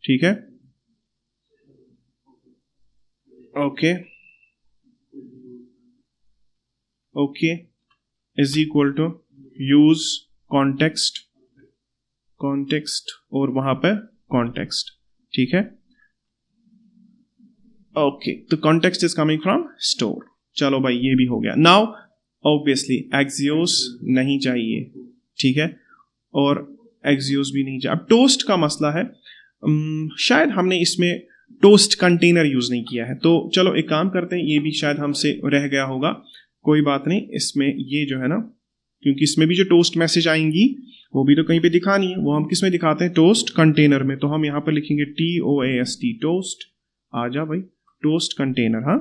ठीक है। Okay okay is equal to use context, context और वहां पर कॉन्टेक्स्ट, ठीक है। ओके, तो context is coming from store. चलो भाई ये भी हो गया। नाउ ऑब्वियसली एक्सियोस नहीं चाहिए, ठीक है, और एक्सियोस भी नहीं चाहिए। अब टोस्ट का मसला है, शायद हमने इसमें टोस्ट कंटेनर यूज नहीं किया है, तो चलो एक काम करते हैं, ये भी शायद हमसे रह गया होगा, कोई बात नहीं। इसमें ये जो है ना, क्योंकि इसमें भी जो टोस्ट मैसेज आएंगी वो भी तो कहीं पे दिखानी है, वो हम किस में दिखाते हैं, टोस्ट कंटेनर में। तो हम यहां पर लिखेंगे TOAST, टोस्ट। आ जा भाई, टोस्ट कंटेनर, हाँ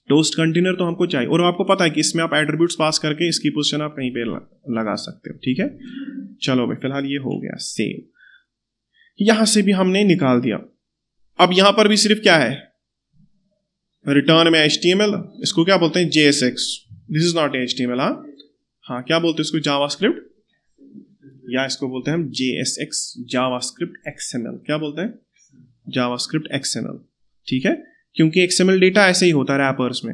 टोस्ट कंटेनर तो हमको चाहिए। और आपको पता है कि इसमें आप एट्रीब्यूट्स पास करके इसकी पोजीशन आप कहीं पे लगा सकते हो, ठीक है। चलो भाई फिलहाल ये हो गया सेव, यहां से भी हमने निकाल दिया। अब यहां पर भी सिर्फ क्या है, रिटर्न में HTML, इसको क्या बोलते हैं, JSX। This is not HTML, हाँ क्या बोलते हैं इसको, जावास्क्रिप्ट, या इसको बोलते हैं हम JSX, जावास्क्रिप्ट XML। क्या बोलते हैं, जावास्क्रिप्ट XML, ठीक है। क्योंकि XML डेटा ऐसे ही होता है रैपर्स में,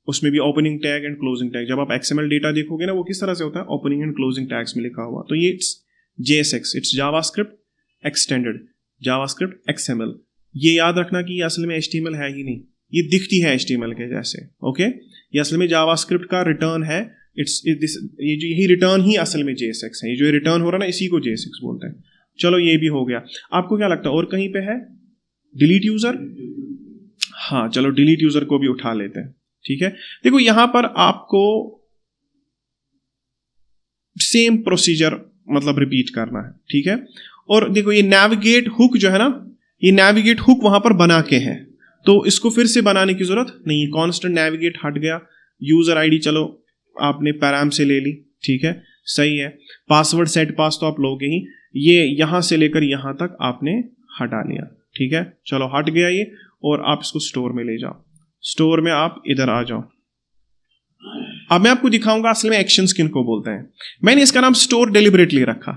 उसमें भी opening tag and closing tag. जब आप XML डेटा देखोगे ना, वो किस तरह से होता है, ओपनिंग एंड क्लोजिंग टैग्स में लिखा हुआ। तो ये it's JSX, it's JavaScript extended, JavaScript XML। ये याद रखना कि ये असल में HTML है ही नहीं, ये दिखती है HTML के जैसे, ओके। ये असल में जावास्क्रिप्ट का रिटर्न है, ये जो यही रिटर्न ही असल में JSX है। ये जो रिटर्न हो रहा है ना, इसी को JSX बोलते हैं। चलो ये भी हो गया। आपको क्या लगता है और कहीं पे है डिलीट यूजर, हाँ चलो डिलीट यूजर को भी उठा लेते हैं, ठीक है। देखो यहां पर आपको सेम प्रोसीजर मतलब रिपीट करना है, ठीक है। और देखो ये नेविगेट हुक जो है ना, ये नेविगेट हुक वहां पर बना के है, तो इसको फिर से बनाने की जरूरत नहीं। कांस्टेंट नेविगेट हट गया, यूजर आईडी चलो आपने पैराम से ले ली, ठीक है, सही है। पासवर्ड सेट पास तो आप लोगे ही, ये यहां से लेकर यहां तक आपने हटा लिया, ठीक है। चलो हट गया ये, और आप इसको स्टोर में ले जाओ। स्टोर में आप इधर आ जाओ। अब मैं आपको दिखाऊंगा असल में एक्शंस किनको बोलते हैं। मैंने इसका नाम स्टोर डेलिबरेटली रखा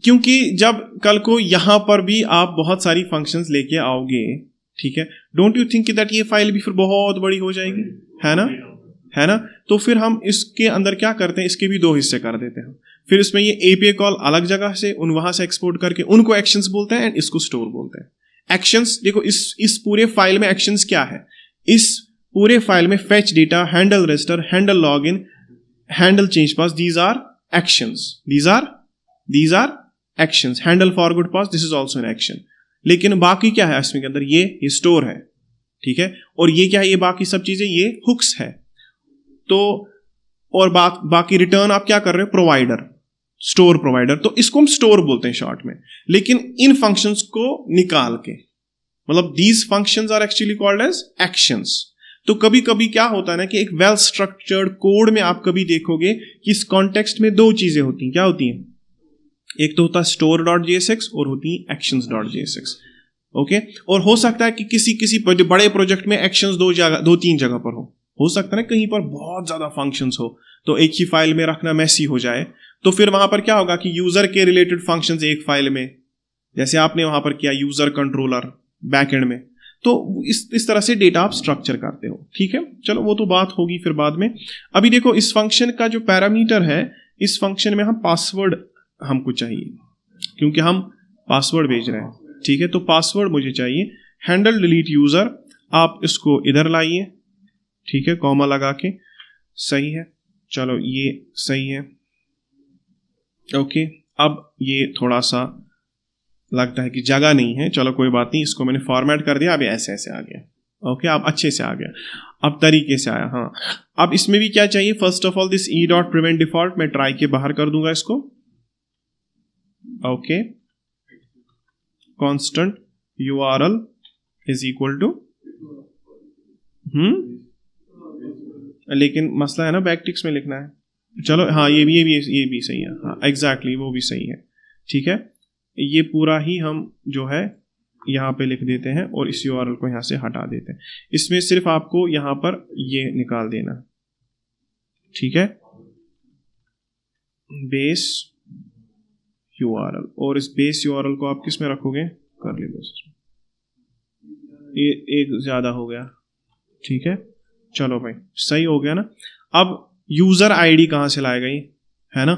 क्योंकि जब कल को यहां पर भी आप बहुत सारी फंक्शंस लेके आओगे, ठीक है, डोंट यू थिंक दैट ये फाइल भी फिर बहुत बड़ी हो जाएगी, है ना, है ना। तो फिर हम इसके अंदर क्या करते हैं, इसके भी दो हिस्से कर देते हैं। फिर इसमें ये API कॉल अलग जगह से वहां से एक्सपोर्ट करके उनको एक्शंस बोलते हैं, एंड इसको स्टोर बोलते हैं। एक्शंस देखो इस पूरे फाइल में एक्शंस क्या है, इस पूरे फाइल में fetch data, handle register, handle login, handle change pass, these are actions, these are actions. Handle forget pass, this is also an action. लेकिन बाकी क्या है इसमें के अंदर, ये स्टोर है, ठीक है। और ये क्या है, ये बाकी सब चीजें ये हुक्स है। तो और बाकी रिटर्न आप क्या कर रहे हो, प्रोवाइडर। स्टोर प्रोवाइडर, तो इसको हम स्टोर बोलते हैं शॉर्ट में, लेकिन इन फंक्शंस को निकाल के, मतलब these functions are actually called as actions. तो कभी कभी क्या होता है ना कि एक वेल स्ट्रक्चर्ड कोड में आप कभी देखोगे कि इस कॉन्टेक्स्ट में दो चीजें होती हैं। क्या होती हैं? एक तो होता है store.jsx और होती है actions.jsx। ओके, और हो सकता है कि किसी बड़े प्रोजेक्ट में एक्शंस दो तीन जगह पर हो सकता है ना कहीं पर बहुत ज्यादा फंक्शंस हो, तो एक ही फाइल में रखना मैसी हो जाए, तो फिर वहां पर क्या होगा कि यूजर के रिलेटेड फंक्शंस एक फाइल में, जैसे आपने वहां पर किया यूजर कंट्रोलर बैकएंड में, तो इस तरह से डेटा आप स्ट्रक्चर करते हो। ठीक है, चलो वो तो बात होगी फिर बाद में। अभी देखो इस फंक्शन का जो पैरामीटर है, इस फंक्शन में हम पासवर्ड हमको चाहिए, क्योंकि हम पासवर्ड भेज रहे हैं। ठीक है, तो पासवर्ड मुझे चाहिए हैंडल डिलीट यूजर, आप इसको इधर लाइए। ठीक है, कॉमा लगा के, सही है, चलो ये सही है। ओके, अब ये थोड़ा सा लगता है कि जगह नहीं है, चलो कोई बात नहीं, इसको मैंने फॉर्मेट कर दिया, अब ऐसे ऐसे आ गया। ओके, अब अच्छे से आ गया, अब तरीके से आया। हाँ, अब इसमें भी क्या चाहिए, first of all this e dot prevent default, मैं ट्राई के बाहर कर दूंगा इसको। Okay, constant URL is equal to, लेकिन मसला है ना बैकटिक्स में लिखना है। चलो हाँ, ये भी सही है, हाँ एग्जैक्टली वो भी सही है। ठीक है, ये पूरा ही हम जो है यहाँ पे लिख देते हैं और इस URL को यहाँ से हटा देते हैं। इसमें सिर्फ आपको यहाँ पर ये निकाल देना। ठीक है, बेस URL, और इस बेस URL को आप किस में रखोगे, कर लीजिए इसमें, ये एक ज्यादा हो गया। ठीक है, चलो भाई सही हो गया ना। अब यूजर आईडी कहाँ से लाएगा ये, है ना?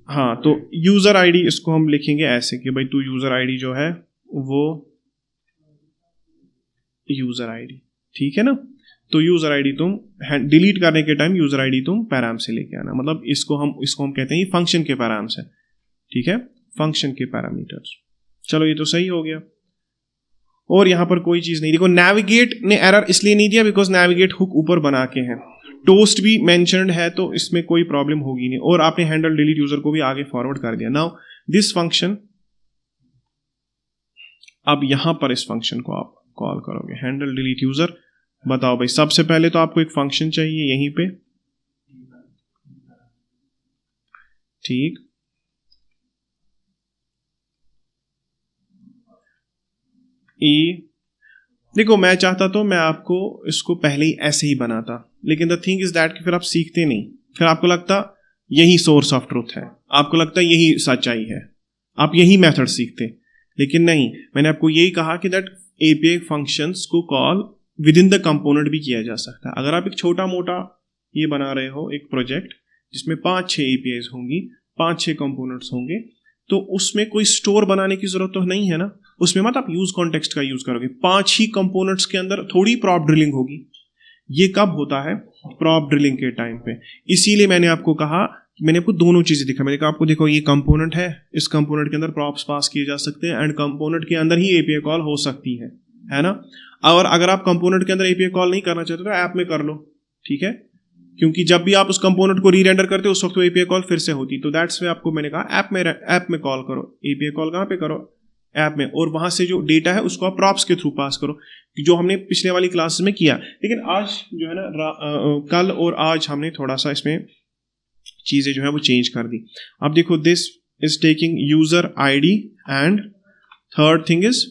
हाँ, तो यूजर आईडी इसको हम लिखेंगे ऐसे कि भाई तू यूजर आईडी जो है वो यूजर आईडी, ठीक है ना? तो यूजर आईडी तुम डिलीट करने के टाइम यूजर आईडी तुम पैराम से लेके आना, मतलब इसको हम कहते हैं फंक्शन के पैराम से। ठीक है, फंक्शन के पैरामीटर्स। चलो ये तो सही हो गया, और यहां पर कोई चीज नहीं। देखो नेविगेट ने एरर इसलिए नहीं दिया बिकॉज नेविगेट हुक ऊपर बना के हैं, टोस्ट भी मेंशन्ड है, तो इसमें कोई प्रॉब्लम होगी नहीं, और आपने हैंडल डिलीट यूजर को भी आगे फॉरवर्ड कर दिया। नाउ दिस फंक्शन, अब यहां पर इस फंक्शन को आप कॉल करोगे हैंडल डिलीट यूजर। बताओ भाई, सबसे पहले तो आपको एक फंक्शन चाहिए यहीं पे, ठीक, देखो मैं चाहता तो मैं आपको इसको पहले ही ऐसे ही बनाता, लेकिन द थिंग इज दैट कि फिर आप सीखते नहीं, फिर आपको लगता यही सोर्स ऑफ ट्रुथ है, आपको लगता यही सच्चाई है, आप यही मेथड सीखते, लेकिन नहीं। मैंने आपको यही कहा कि दैट एपीआई फंक्शंस को call with in the component भी किया जा सकता है। अगर आप एक छोटा मोटा ये बना रहे हो एक प्रोजेक्ट जिसमें 5-6 एपीआईज होंगी, 5-6 कंपोनेंट्स होंगे, तो उसमें कोई स्टोर बनाने की जरूरत तो नहीं है ना, उसमें मत आप यूज कॉन्टेक्स्ट का यूज करोगे। 5 ही कंपोनेंट्स के अंदर थोड़ी प्रॉप ड्रिलिंग होगी, ये कब होता है, प्रॉप ड्रिलिंग के टाइम पे। इसीलिए मैंने आपको कहा, मैंने आपको दोनों चीजें दिखा, मैंने कहा आपको देखो ये कंपोनेंट है, इस कंपोनेंट के अंदर प्रॉप्स पास किए जा सकते हैं, एंड कंपोनेंट के अंदर ही एपीआई कॉल हो सकती है ना? और अगर आप कंपोनेंट के अंदर एपीआई कॉल नहीं करना चाहते तो ऐप में कर लो, ठीक है, क्योंकि जब भी आप उस कंपोनेंट को री-रेंडर करते हो उस वक्त एपीआई कॉल फिर से होती, तो दैट्स वे आपको मैंने कहा ऐप में कॉल करो। एपीआई कॉल कहाँ पे करो, ऐप में, और वहां से जो डेटा है उसको आप प्रॉप्स के थ्रू पास करो, जो हमने पिछले वाली क्लास में किया। लेकिन आज जो है ना कल और आज हमने थोड़ा सा इसमें चीजें जो है वो चेंज कर दी। अब देखो this is taking user ID and third thing is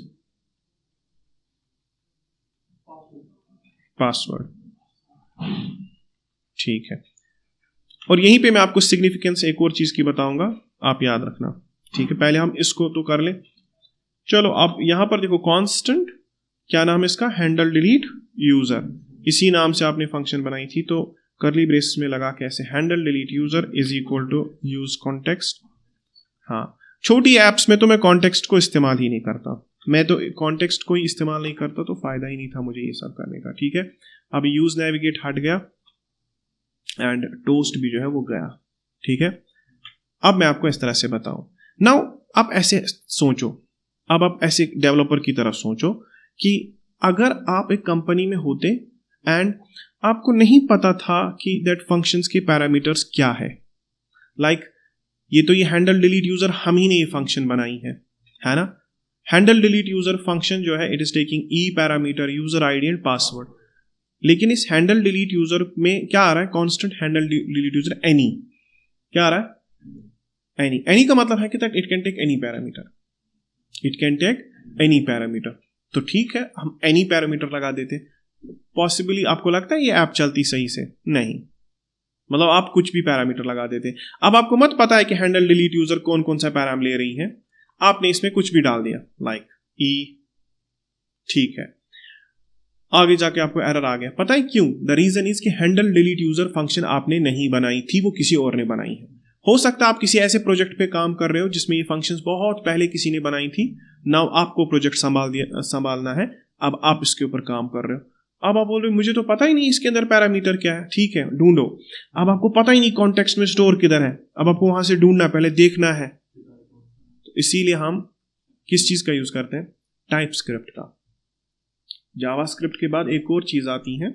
password, ठीक है। और यहीं पे मैं आपको सिग्निफिकेंस एक और चीज की बताऊंगा, आप याद रखना, ठीक है। पहले हम इसको तो कर लें। चलो अब यहां पर देखो कांस्टेंट, क्या नाम है इसका, हैंडल डिलीट यूजर, इसी नाम से आपने फंक्शन बनाई थी, तो करली ब्रेस में लगा के ऐसे handle delete user is equal to use context. हाँ, छोटी एप्स में तो मैं कॉन्टेक्स्ट को इस्तेमाल ही नहीं करता, मैं तो कॉन्टेक्स्ट को ही इस्तेमाल नहीं करता, तो फायदा ही नहीं था मुझे ये सब करने का, ठीक है। अब यूज नेविगेट हट गया एंड टोस्ट भी जो है वो गया, ठीक है। अब मैं आपको इस तरह से बताऊं, नाउ आप ऐसे सोचो, अब आप ऐसे डेवलपर की तरफ सोचो कि अगर आप एक कंपनी में होते एंड आपको नहीं पता था कि दैट फंक्शंस के पैरामीटर्स क्या है, लाइक ये तो ये हैंडल डिलीट यूजर हम ही ने ये फंक्शन बनाई है ना। हैंडल डिलीट यूजर फंक्शन जो है it is taking E parameter, user ID and password. लेकिन इस हैंडल डिलीट यूजर में क्या आ रहा है, constant handle delete user any. क्या आ रहा है, एनी। एनी का मतलब है कि that it can take any parameter, it can take any parameter. तो ठीक है, हम एनी पैरामीटर लगा देते। पॉसिबली आपको लगता है ये ऐप चलती सही से? नहीं, मतलब आप कुछ भी पैरामीटर लगा देते। अब आपको मत पता है कि हैंडल डिलीट यूजर कौन कौन सा पैराम ले रही है, आपने इसमें कुछ भी डाल दिया लाइक ई, ठीक है, आगे जाके आपको एरर आ गया। पता है क्यों? द रीजन इज कि हैंडल डिलीट यूजर फंक्शन आपने नहीं बनाई थी, वो किसी और ने बनाई है। हो सकता है आप किसी ऐसे प्रोजेक्ट पे काम कर रहे हो जिसमें ये फंक्शंस बहुत पहले किसी ने बनाई थी, नाउ आपको प्रोजेक्ट संभालना है, अब आप इसके ऊपर काम कर रहे हो। अब आप बोल रहे हो मुझे तो पता ही नहीं इसके अंदर पैरामीटर क्या है, ठीक है ढूंढो। अब आपको पता ही नहीं कॉन्टेक्स्ट में स्टोर किधर है, अब आपको वहां से ढूंढना, पहले देखना है। तो इसीलिए हम किस चीज का यूज करते हैं, टाइपस्क्रिप्ट का। जावास्क्रिप्ट के बाद एक और चीज आती है,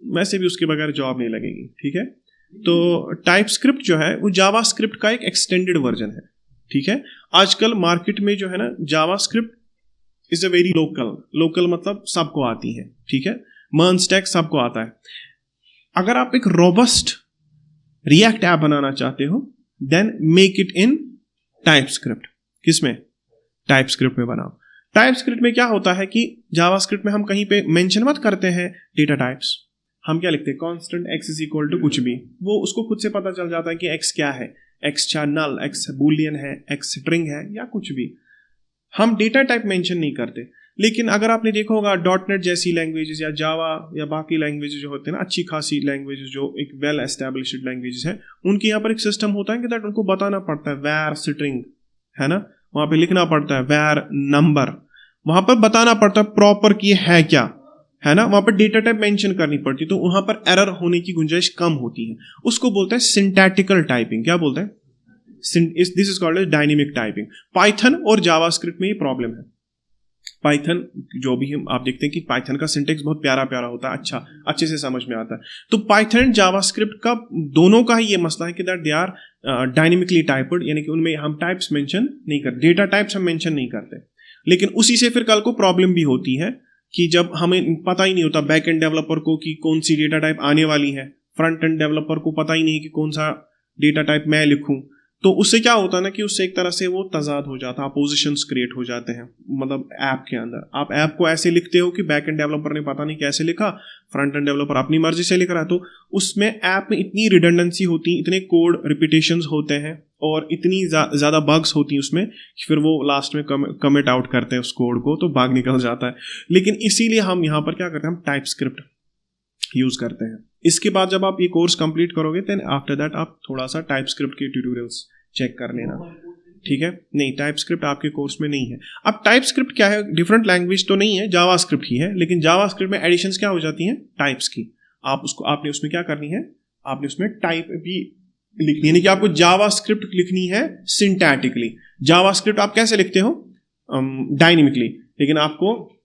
वैसे भी उसके बगैर जॉब नहीं लगेगी, ठीक है। तो टाइपस्क्रिप्ट जो है वो जावास्क्रिप्ट का एक एक्सटेंडेड वर्जन है, ठीक है। आजकल मार्केट में जो है ना JavaScript is a very local मतलब सबको आती है, ठीक है। मर्न स्टैक सबको आता है। अगर आप एक रोबस्ट रिएक्ट ऐप बनाना चाहते हो then make it in TypeScript. किसमें? टाइपस्क्रिप्ट में बनाओ। टाइपस्क्रिप्ट में क्या होता है कि जावास्क्रिप्ट में हम कहीं पे मेंशन मत करते हैं डेटा टाइप्स, हम क्या लिखते हैं, constant x is equal to कुछ भी, वो उसको खुद से पता चल जाता है कि एक्स क्या है, एक्स चार नल, एक्स बूलियन है, एक्स स्ट्रिंग है या कुछ भी। हम डेटा टाइप मेंशन नहीं करते। लेकिन अगर आपने देखा होगा डॉटनेट जैसी लैंग्वेजेस या जावा या बाकी लैंग्वेजेस जो होते हैं ना, अच्छी खासी लैंग्वेजेस जो एक वेल एस्टैब्लिश्ड लैंग्वेजेस है, उनके यहाँ पर एक सिस्टम होता है कि दैट उनको बताना पड़ता है वेर स्ट्रिंग, है ना, वहां पे लिखना पड़ता है वेर नंबर, वहां पर बताना पड़ता है प्रॉपर कि है क्या, है ना, वहां पर डेटा टाइप मेंशन करनी पड़ती, तो वहां पर एरर होने की गुंजाइश कम होती है। उसको बोलते हैं सिंटैक्टिकल टाइपिंग। क्या बोलते हैं? This is called as dynamic typing. Python और जावास्क्रिप्ट में ये प्रॉब्लम है। पाइथन जो भी हम आप देखते हैं कि पाइथन का सिंटेक्स बहुत प्यारा प्यारा होता है, अच्छे से समझ में आता है। तो पाइथन एंड जावास्क्रिप्ट का दोनों का ही ये मसला है कि that they are dynamically typed, यानी कि उनमें हम टाइप्स मेंशन नहीं करते, डेटा टाइप्स हम मेंशन नहीं करते। लेकिन उसी से फिर कल को प्रॉब्लम भी होती है कि जब हमें पता ही नहीं होता बैक एंड डेवलपर को कि कौन सी डेटा टाइप आने वाली है, फ्रंट एंड डेवलपर को पता ही नहीं कि कौन सा डेटा टाइप मैं लिखूं, तो उससे क्या होता है ना कि उससे एक तरह से वो तजाद हो जाता है, अपोजिशंस क्रिएट हो जाते हैं। मतलब ऐप के अंदर आप ऐप को ऐसे लिखते हो कि बैक एंड डेवलपर ने पता नहीं कैसे लिखा, फ्रंट एंड डेवलपर अपनी मर्जी से लिख रहा है, तो उसमें ऐप में इतनी रिडंडेंसी होती है, इतने कोड रिपीटेशंस होते हैं और इतनी ज़्यादा बग्स होती हैं उसमें कि फिर वो लास्ट में कमिट आउट करते हैं उस कोड को, तो बग निकल जाता है। लेकिन इसीलिए हम यहाँ पर क्या करते हैं, हम टाइपस्क्रिप्ट यूज करते हैं। इसके बाद जब आप ये कोर्स कंप्लीट करोगे देन आफ्टर दैट आप थोड़ा सा टाइपस्क्रिप्ट के ट्यूटोरियल्स चेक कर लेना, ठीक है। नहीं, टाइपस्क्रिप्ट आपके कोर्स में नहीं है। अब टाइपस्क्रिप्ट क्या है, डिफरेंट लैंग्वेज तो नहीं है, जावास्क्रिप्ट ही है, लेकिन जावास्क्रिप्ट में एडिशंस क्या हो जाती हैं, टाइप्स की। आपने उसमें क्या करनी है, आपने उसमें टाइप भी लिखनी है, यानी कि आपको जावास्क्रिप्ट लिखनी है सिंटैटिकली। जावास्क्रिप्ट आप कैसे लिखते हो, डायनेमिकली, लेकिन आपको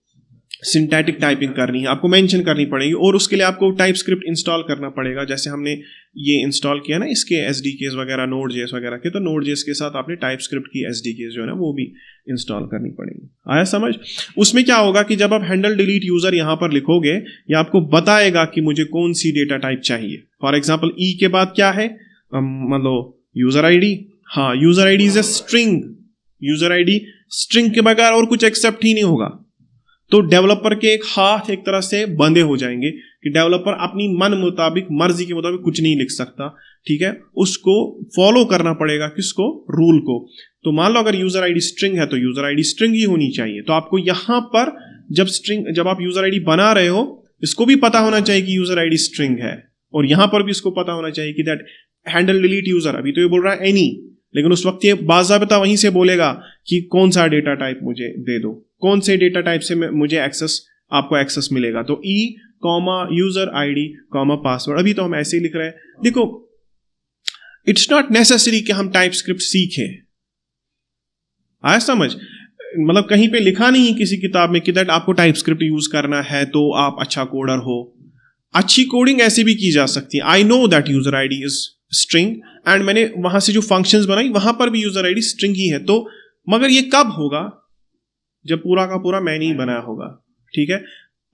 सिंटैटिक टाइपिंग करनी है, आपको मेंशन करनी पड़ेगी, और उसके लिए आपको टाइपस्क्रिप्ट इंस्टॉल करना पड़ेगा। जैसे हमने ये इंस्टॉल किया ना इसके एसडीकेस वगैरह, नोड.जेएस वगैरह के, तो नोड.जेएस के साथ आपने टाइपस्क्रिप्ट की एसडीकेस जो है ना वो भी इंस्टॉल करनी पड़ेगी। आया समझ? उसमें क्या होगा कि जब आप हैंडल डिलीट यूजर यहाँ पर लिखोगे, ये आपको बताएगा कि मुझे कौन सी डेटा टाइप चाहिए। फॉर एग्जाम्पल ई के बाद क्या है, मतलब यूजर आईडी। हाँ, user ID is a string, user ID string के बगैर और कुछ एक्सेप्ट ही नहीं होगा। तो डेवलपर के एक हाथ एक तरह से बंधे हो जाएंगे कि डेवलपर अपनी मन मुताबिक, मर्जी के मुताबिक कुछ नहीं लिख सकता, ठीक है। उसको फॉलो करना पड़ेगा, किसको, रूल को। तो मान लो अगर यूजर आईडी स्ट्रिंग है तो यूजर आईडी स्ट्रिंग ही होनी चाहिए। तो आपको यहां पर जब आप यूजर आईडी बना रहे हो, इसको भी पता होना चाहिए कि यूजर आईडी स्ट्रिंग है, और यहां पर भी इसको पता होना चाहिए कि दैट हैंडल डिलीट यूजर, अभी तो ये बोल रहा है एनी, लेकिन उस वक्त ये बाज़ाबिता वहीं से बोलेगा कि कौन सा डेटा टाइप मुझे दे दो, कौन से डेटा टाइप से मुझे आपको एक्सेस मिलेगा। तो e comma user ID comma password. अभी तो हम ऐसे ही लिख रहे हैं। देखो, इट्स नॉट नेसेसरी कि हम टाइपस्क्रिप्ट सीखें। आया समझ? मतलब कहीं पे लिखा नहीं है किसी किताब में कि दैट आपको टाइपस्क्रिप्ट यूज करना है तो आप अच्छा कोडर हो। अच्छी कोडिंग ऐसे भी की जा सकती है। I know that user ID is string, and मैंने वहां से जो फंक्शंस बनाई वहां पर भी यूजर आईडी स्ट्रिंग ही है। तो मगर ये कब होगा? जब पूरा का पूरा मैंने ही बनाया होगा। ठीक है,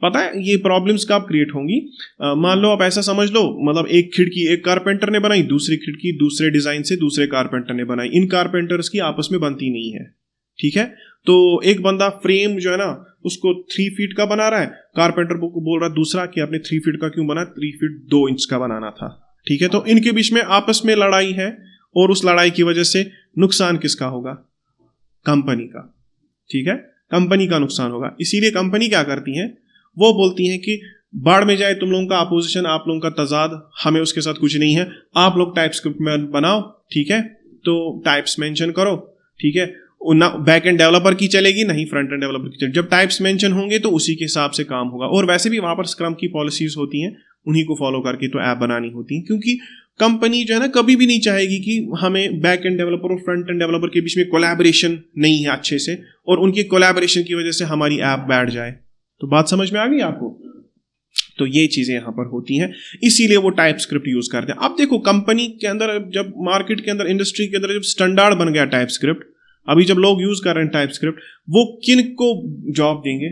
पता है ये प्रॉब्लम्स कब क्रिएट होंगी? मान लो आप ऐसा समझ लो, मतलब एक खिड़की एक कारपेंटर ने बनाई, दूसरी खिड़की दूसरे डिजाइन से दूसरे कारपेंटर ने बनाई, इन कारपेंटर्स की आपस में बनती नहीं है। ठीक है, तो एक बंदा फ्रेम जो है ना उसको 3 फीट का बना रहा है, कारपेंटर को बोल रहा है दूसरा कि आपने 3 फीट का क्यों बना, 3 फीट 2 इंच का बनाना था। ठीक है, तो इनके बीच में आपस में लड़ाई है, और उस लड़ाई की वजह से नुकसान किसका होगा? कंपनी का। ठीक है, कंपनी का नुकसान होगा। इसीलिए कंपनी क्या करती है, वो बोलती है कि बाढ़ में जाए तुम लोगों का अपोजिशन, आप लोगों का तजाद, हमें उसके साथ कुछ नहीं है, आप लोग टाइपस्क्रिप्ट में बनाओ। ठीक है, तो टाइप्स मेंशन करो। ठीक है, ना बैक एंड डेवलपर की चलेगी, नहीं फ्रंट एंड डेवलपर की चलेगी। जब टाइप्स मेंशन होंगे तो उसी के हिसाब से काम होगा। और वैसे भी वहां पर स्क्रम की पॉलिसीज होती हैं, उन्हीं को फॉलो करके तो ऐप बनानी होती है, क्योंकि कंपनी जो है ना कभी भी नहीं चाहेगी कि हमें बैक एंड डेवलपर और फ्रंट एंड डेवलपर के बीच में कोलैबोरेशन नहीं है अच्छे से, और उनके कोलैबोरेशन की वजह से हमारी ऐप बैठ जाए। तो बात समझ में आ गई आपको? तो ये चीजें यहां पर होती हैं, इसीलिए वो टाइपस्क्रिप्ट यूज करते हैं। अब देखो कंपनी के अंदर, जब मार्केट के अंदर, इंडस्ट्री के अंदर जब स्टैंडर्ड बन गया टाइपस्क्रिप्ट, अभी जब लोग यूज कर रहे हैं टाइपस्क्रिप्ट, वो किन को जॉब देंगे?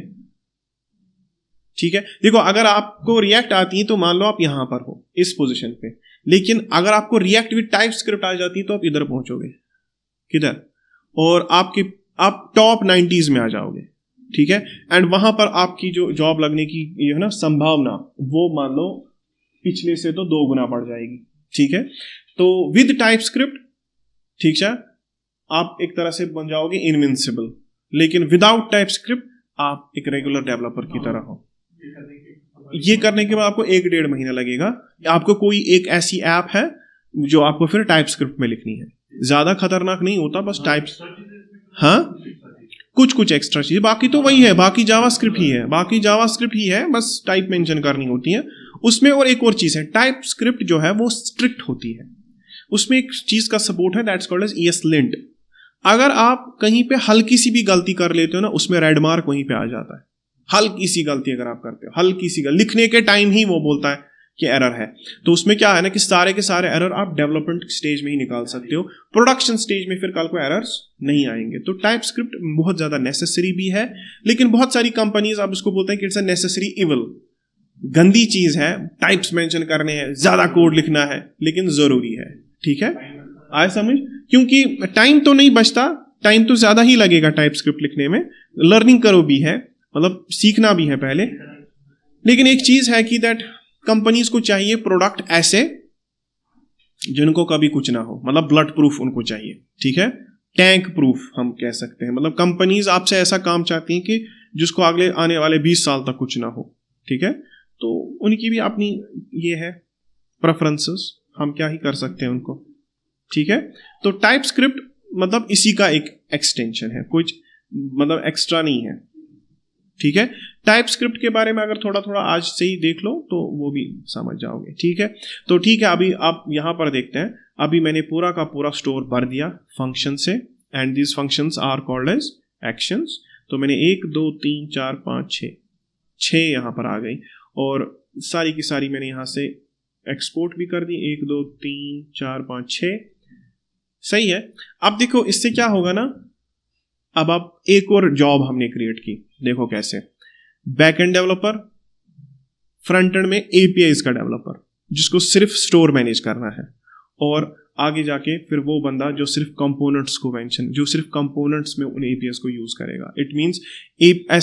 ठीक है, देखो अगर आपको रिएक्ट आती है तो मान लो आप यहां पर हो इस पोजीशन पे, लेकिन अगर आपको रिएक्ट विद टाइपस्क्रिप्ट आ जाती है तो आप इधर पहुंचोगे, किधर? और आप टॉप 90s में आ जाओगे। ठीक है, एंड वहां पर आपकी जो जॉब लगने की ये है ना संभावना, वो मान लो पिछले से तो 2 गुना बढ़ जाएगी। ठीक है, तो विद टाइपस्क्रिप्ट, ठीक है, आप एक तरह से बन जाओगे इनविंसिबल, लेकिन विदाउट टाइपस्क्रिप्ट आप एक रेगुलर डेवलपर की तरह हो। ये करने के बाद आपको 1-1.5 महीना लगेगा। आपको कोई एक ऐसी ऐप है जो आपको फिर टाइपस्क्रिप्ट में लिखनी है, ज्यादा खतरनाक नहीं होता, बस टाइप्स, हाँ कुछ एक्स्ट्रा चीज, बाकी तो वही है, बाकी जावास्क्रिप्ट ही है, बस टाइप मेंशन करनी होती है उसमें। और एक और चीज है, टाइपस्क्रिप्ट जो है वो स्ट्रिक्ट होती है, उसमें एक चीज का सपोर्ट है, दैट्स कॉल्ड एज ESLint। अगर आप कहीं पे हल्की सी भी गलती कर लेते हो ना, उसमें रेड मार्क वहीं पे आ जाता है। हल्की सी गलती अगर आप करते हो, हल्की सी गलती लिखने के टाइम ही वो बोलता है कि एरर है। तो उसमें क्या है ना कि सारे के सारे एरर आप डेवलपमेंट स्टेज में ही निकाल सकते हो, प्रोडक्शन स्टेज में फिर कल को एरर्स नहीं आएंगे। तो टाइपस्क्रिप्ट बहुत ज्यादा नेसेसरी भी है, लेकिन बहुत सारी कंपनीज आप इसको बोलते हैं कि इट्स अ नेसेसरी इविल, गंदी चीज है, टाइप्स मेंशन करने हैं, ज्यादा कोड लिखना है, लेकिन जरूरी है। ठीक है, आए समझ? क्योंकि टाइम तो नहीं बचता, टाइम तो ज्यादा ही लगेगा टाइपस्क्रिप्ट लिखने में, लर्निंग करो भी है, मतलब सीखना भी है पहले। लेकिन एक चीज है कि दैट कंपनीज को चाहिए प्रोडक्ट ऐसे जिनको कभी कुछ ना हो, मतलब ब्लड प्रूफ उनको चाहिए। ठीक है, टैंक प्रूफ हम कह सकते हैं, मतलब कंपनीज आपसे ऐसा काम चाहती हैं कि जिसको अगले आने वाले 20 साल तक कुछ ना हो। ठीक है, तो उनकी भी अपनी ये है प्रेफरेंसेस, हम क्या ही कर सकते हैं उनको। ठीक है, तो टाइपस्क्रिप्ट मतलब इसी का एक एक्सटेंशन है, कुछ मतलब एक्स्ट्रा नहीं है। ठीक है, टाइपस्क्रिप्ट के बारे में अगर थोड़ा थोड़ा आज से ही देख लो तो वो भी समझ जाओगे। ठीक है, तो ठीक है, अभी आप यहां पर देखते हैं, अभी मैंने पूरा का पूरा स्टोर भर दिया फंक्शन से, and these functions are called as actions. तो मैंने 1 2 3 4 5 6 यहां पर आ गई, और सारी की सारी मैंने यहां से एक्सपोर्ट भी कर दी, 1 2 3 4 5 6। सही है, अब देखो इससे क्या होगा ना, अब आप एक और जॉब हमने क्रिएट की, देखो कैसे, back end developer, front end में एपीआईज का डेवलपर जिसको सिर्फ स्टोर मैनेज करना है, और आगे जाके फिर वो बंदा जो सिर्फ कंपोनेंट्स को मेंशन, जो सिर्फ कंपोनेंट्स में उन एपीआईज को यूज करेगा। इट मींस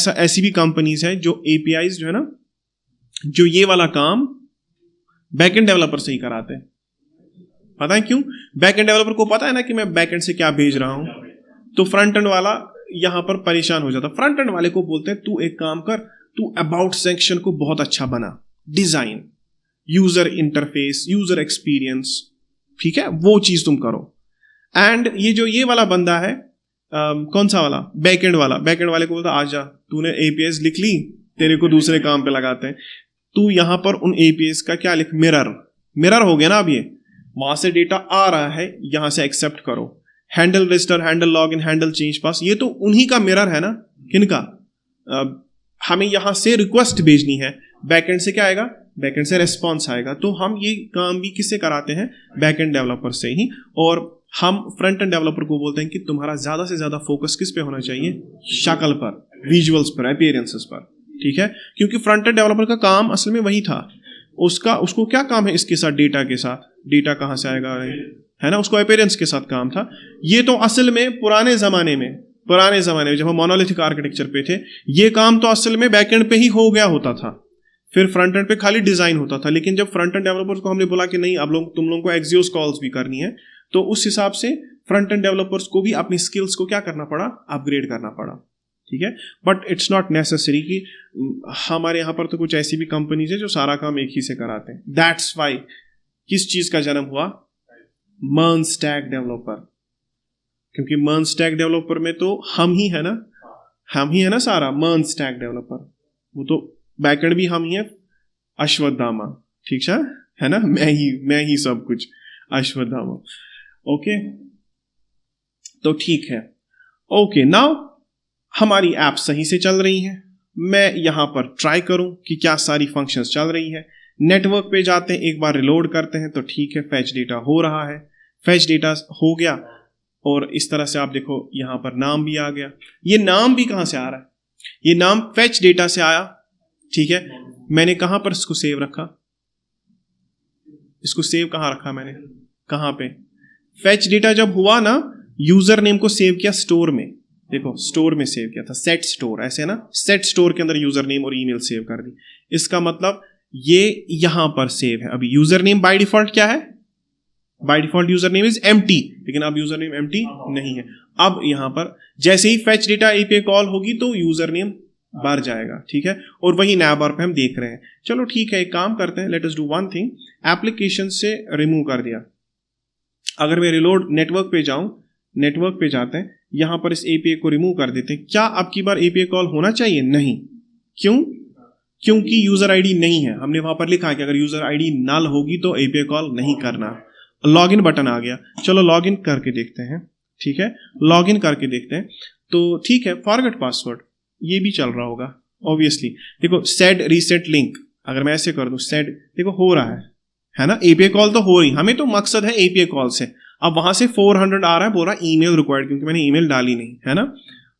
ऐसी भी कंपनीज है जो एपीआईज जो है ना, जो ये वाला काम बैक एंड डेवलपर से ही कराते हैं। पता है क्यों? बैक एंड डेवलपर को पता है ना कि मैं बैक एंड से क्या भेज रहा हूं, तो फ्रंट एंड वाला यहां पर परेशान हो जाता। फ्रंट एंड वाले को बोलते हैं तू एक काम कर, तू अबाउट सेक्शन को बहुत अच्छा बना, design, user interface, user experience, ठीक है, वो चीज तुम करो। एंड ये वाला बंदा है, कौन सा वाला, बैक एंड वाले को बोलता आजा, तूने एपीआईज लिख ली, तेरे को दूसरे काम पे लगाते हैं, तू यहां पर उन एपीआईज का क्या लिख, मिरर हो गया ना। अब ये वहां से डेटा आ रहा है, यहां से एक्सेप्ट करो, handle register, handle log in, handle change pass, ये तो उन्हीं का मिरर है ना। किनका? हमें यहाँ से रिक्वेस्ट भेजनी है, बैकएंड से क्या आएगा, बैकएंड से रेस्पॉन्स आएगा। तो हम ये काम भी किससे कराते हैं, बैकएंड डेवलपर से ही। और हम फ्रंट एंड डेवलपर को बोलते हैं कि तुम्हारा ज्यादा से ज्यादा फोकस किस पे होना चाहिए, शक्ल पर, विजुअल्स पर, अपीयरेंसेस पर, ठीक है। क्योंकि फ्रंट एंड डेवलपर का काम असल में वही था, उसको क्या काम है इसके साथ, डेटा के साथ, डेटा कहाँ से आएगा, है ना, उसको अपीयरेंस के साथ काम था। ये तो असल में पुराने जमाने में जब हम मोनोलिथिक आर्किटेक्चर पे थे, ये काम तो असल में बैकएंड पे ही हो गया होता था, फिर फ्रंट एंड पे खाली डिजाइन होता था। लेकिन जब फ्रंट एंड डेवलपर्स को हमने बोला कि नहीं, अब तुम लोगों को एक्सियोस कॉल्स भी करनी है, तो उस हिसाब से फ्रंट एंड डेवलपर्स को भी अपनी स्किल्स को क्या करना पड़ा, अपग्रेड करना पड़ा, ठीक है। बट इट्स नॉट नेसेसरी कि हमारे यहाँ पर तो कुछ ऐसी भी कंपनीज है जो सारा काम एक ही से कराते हैं। दैट्स वाई किस चीज का जन्म हुआ, MERN स्टैक डेवलपर, क्योंकि MERN स्टैक डेवलपर में तो हम ही है ना सारा, MERN स्टैक डेवलपर, वो तो बैकएंड भी हम ही है, अश्वत्थामा, ठीक है ना, मैं ही सब कुछ, अश्वत्थामा, ओके। तो ठीक है, ओके। नाउ हमारी ऐप सही से चल रही है, मैं यहां पर ट्राई करूं कि क्या सारी फंक्शंस चल रही है। नेटवर्क पे जाते हैं, एक बार रिलोड करते हैं तो ठीक है, फैच डेटा हो रहा है, फैच डेटा हो गया। और इस तरह से आप देखो यहां पर नाम भी आ गया। ये नाम भी कहां से आ रहा है, ये नाम फैच डेटा से आया, ठीक है। मैंने कहां पर इसको सेव रखा, इसको सेव कहां रखा मैंने, कहां पे, फैच डेटा जब हुआ ना, यूजर नेम को सेव किया स्टोर में, देखो स्टोर में सेव किया था, सेट स्टोर, ऐसे ना, सेट स्टोर के अंदर यूजर नेम और ईमेल सेव कर दी। इसका मतलब ये यहां पर सेव है। अभी यूजर नेम बाय डिफॉल्ट क्या है, by default user name is empty, लेकिन अब यूजर नेम एम्प्टी नहीं है। अब यहां पर जैसे ही फेच डेटा एपीआई कॉल होगी तो यूजर नेम भर जाएगा, ठीक है। और वही नया बार पे हम देख रहे हैं। चलो ठीक है, एक काम करते हैं, let us do one thing, application से रिमूव कर दिया। अगर मैं रिलोड नेटवर्क पे जाऊं, नेटवर्क पे जाते हैं, यहां पर इस एपीआई को रिमूव कर देते हैं। क्या अब की बार एपीआई कॉल होना चाहिए, नहीं, क्यों, क्योंकि यूजर आईडी नहीं है। हमने वहां पर लिखा है कि अगर यूजर आईडी नल होगी तो एपीआई कॉल नहीं करना। लॉगिन बटन आ गया, चलो लॉगिन करके देखते हैं, ठीक है, लॉगिन करके देखते हैं। तो ठीक है, फॉरगेट पासवर्ड ये भी चल रहा होगा ऑब्वियसली। देखो सेड रीसेट लिंक, अगर मैं ऐसे कर दूं सेड, देखो हो रहा है ना, एपीआई कॉल तो हो रही, हमें तो मकसद है एपीआई कॉल से। अब वहां से 400 आ रहा है, बोल रहा ईमेल रिक्वायर्ड, क्योंकि मैंने ईमेल डाली नहीं है ना,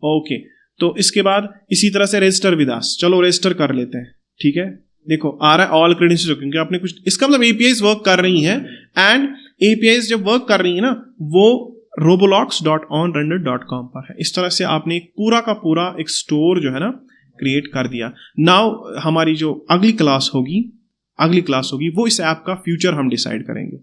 ओके। तो इसके बाद इसी तरह से रजिस्टर विद अस, चलो रजिस्टर कर लेते हैं, ठीक है। देखो आ रहा है ऑल क्रेडेंशियल्स, क्योंकि आपने कुछ, इसका मतलब एपीआईज वर्क कर रही हैं। एंड एपीआईज जब वर्क कर रही है ना, वो roblox.onrender.com पर है। इस तरह से आपने एक पूरा का पूरा एक स्टोर जो है ना क्रिएट कर दिया। नाउ हमारी जो अगली क्लास होगी वो इस ऐप का फ्यूचर हम डिसाइड करेंगे।